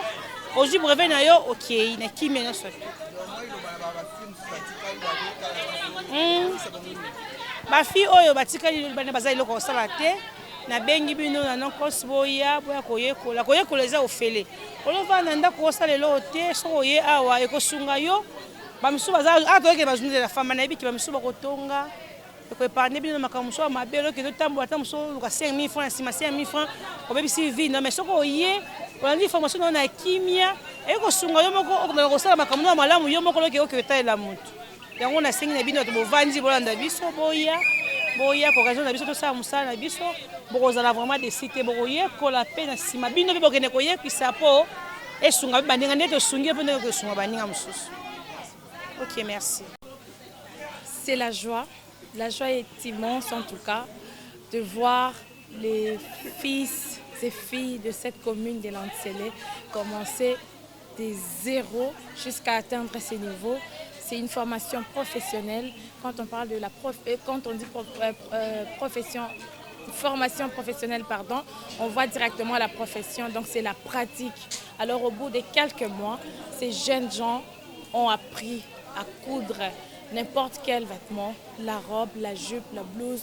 oji brevet na yo OK na kimia nyonso ba fi oyo batikali bana bazali loko osala te na bengi bino na non kosboya boya koyekola eza ofele olova na ndako osala lelo te so oye awa ekosunga yo bamisu baza atoke bazunde la femme na ebiki bamisu bakotonga ko épargner bino makambo so mabelo ke totambola ta muso luka 5 000 francs sima 5 000 francs obebisi vie non mais soko oye olandi formation na kimia ekosunga yo moko okosala makambo na malamu yo moko loke oketa la mutu yango na sengi na bino to bovandi bolanda biso boya ko raison na biso to sa musala na biso bokozala vraiment des sites bokoye ko la peine sima bino be bokene koye kisa po esunga bandinga ndeto sungi pe ndeko sunga baninga mususu. OK, merci. C'est la joie est immense en tout cas de voir les fils et filles de cette commune de Lantsele commencer des zéros jusqu'à atteindre ces niveaux. C'est une formation professionnelle. Quand on parle de quand on dit formation professionnelle, pardon, on voit directement la profession, donc c'est la pratique. Alors au bout de quelques mois, ces jeunes gens ont appris à coudre n'importe quel vêtement, la robe, la jupe, la blouse,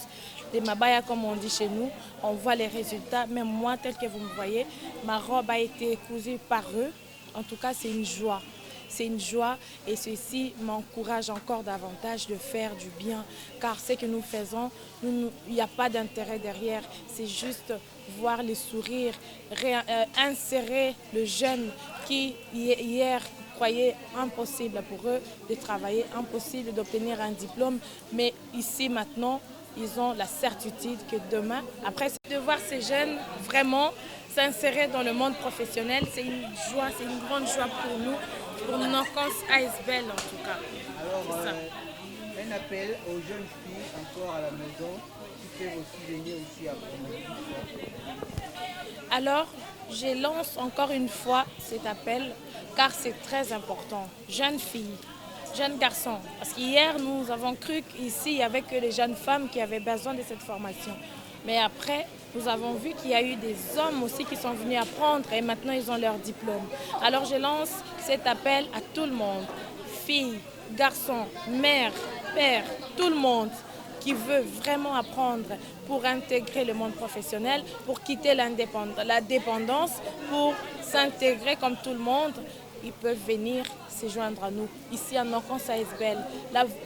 des mabaya comme on dit chez nous. On voit les résultats, même moi tel que vous me voyez, ma robe a été cousue par eux. En tout cas, c'est une joie. C'est une joie et ceci m'encourage encore davantage de faire du bien car ce que nous faisons, il n'y a pas d'intérêt derrière, c'est juste voir les sourires, insérer le jeune qui hier croyait impossible pour eux de travailler, impossible d'obtenir un diplôme, mais ici maintenant, ils ont la certitude que demain, après de voir ces jeunes vraiment s'insérer dans le monde professionnel, c'est une joie, c'est une grande joie pour nous, pour Nokons ASBL en tout cas. Alors, un appel aux jeunes filles encore à la maison qui peuvent aussi venir ici après. Alors, je lance encore une fois cet appel car c'est très important. Jeunes filles, jeunes garçons, parce qu'hier nous avons cru qu'ici il n'y avait que les jeunes femmes qui avaient besoin de cette formation. Mais après, nous avons vu qu'il y a eu des hommes aussi qui sont venus apprendre et maintenant ils ont leur diplôme. Alors je lance cet appel à tout le monde, filles, garçons, mères, pères, tout le monde qui veut vraiment apprendre pour intégrer le monde professionnel, pour quitter la dépendance, pour s'intégrer comme tout le monde. Ils peuvent venir se joindre à nous. Ici à Nokons ASBL,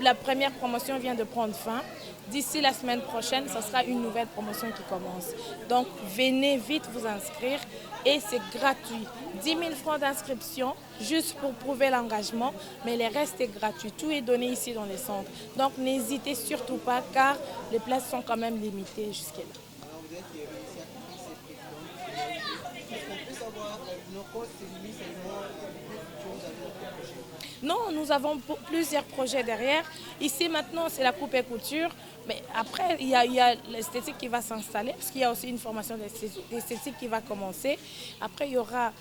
la première promotion vient de prendre fin. D'ici la semaine prochaine, ce sera une nouvelle promotion qui commence. Donc venez vite vous inscrire et c'est gratuit. 10 000 francs d'inscription juste pour prouver l'engagement, mais le reste est gratuit. Tout est donné ici dans les centres. Donc n'hésitez surtout pas car les places sont quand même limitées jusqu'à là. Alors vous êtes ici à Est-ce qu'on peut savoir Non, nous avons plusieurs projets derrière. Ici, maintenant, c'est la coupe et couture. Mais après, il y a l'esthétique qui va s'installer, parce qu'il y a aussi une formation d'esthétique qui va commencer. Après, il y aura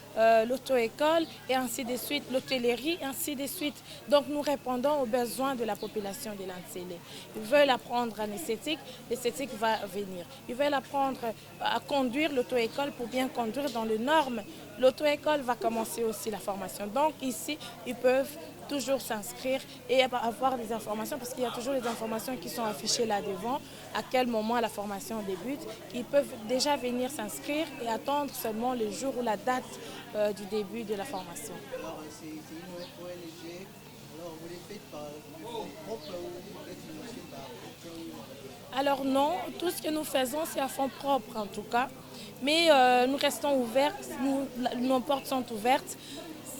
l'auto-école, et ainsi de suite, l'hôtellerie, et ainsi de suite. Donc, nous répondons aux besoins de la population de l'Antsélé. Ils veulent apprendre en esthétique, l'esthétique va venir. Ils veulent apprendre à conduire l'auto-école pour bien conduire dans les normes. L'auto-école va commencer aussi la formation. Donc, ici, ils peuvent toujours s'inscrire et avoir des informations, parce qu'il y a toujours des informations qui sont affichées là devant, à quel moment la formation débute. Ils peuvent déjà venir s'inscrire et attendre seulement le jour ou la date du début de la formation. Alors, c'est une ONG, alors vous les faites par votre propre ou vous êtes financé par... Alors non, tout ce que nous faisons, c'est à fond propre en tout cas, mais nous restons ouverts, nos portes sont ouvertes.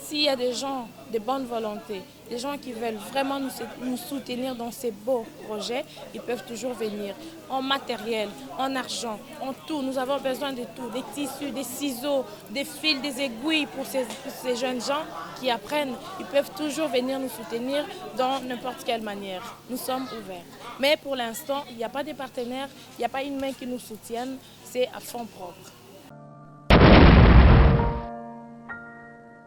S'il y a des gens de bonne volonté, des gens qui veulent vraiment nous soutenir dans ces beaux projets, ils peuvent toujours venir en matériel, en argent, en tout. Nous avons besoin de tout, des tissus, des ciseaux, des fils, des aiguilles pour ces jeunes gens qui apprennent. Ils peuvent toujours venir nous soutenir dans n'importe quelle manière. Nous sommes ouverts. Mais pour l'instant, il n'y a pas de partenaires, il n'y a pas une main qui nous soutienne, c'est à fond propre.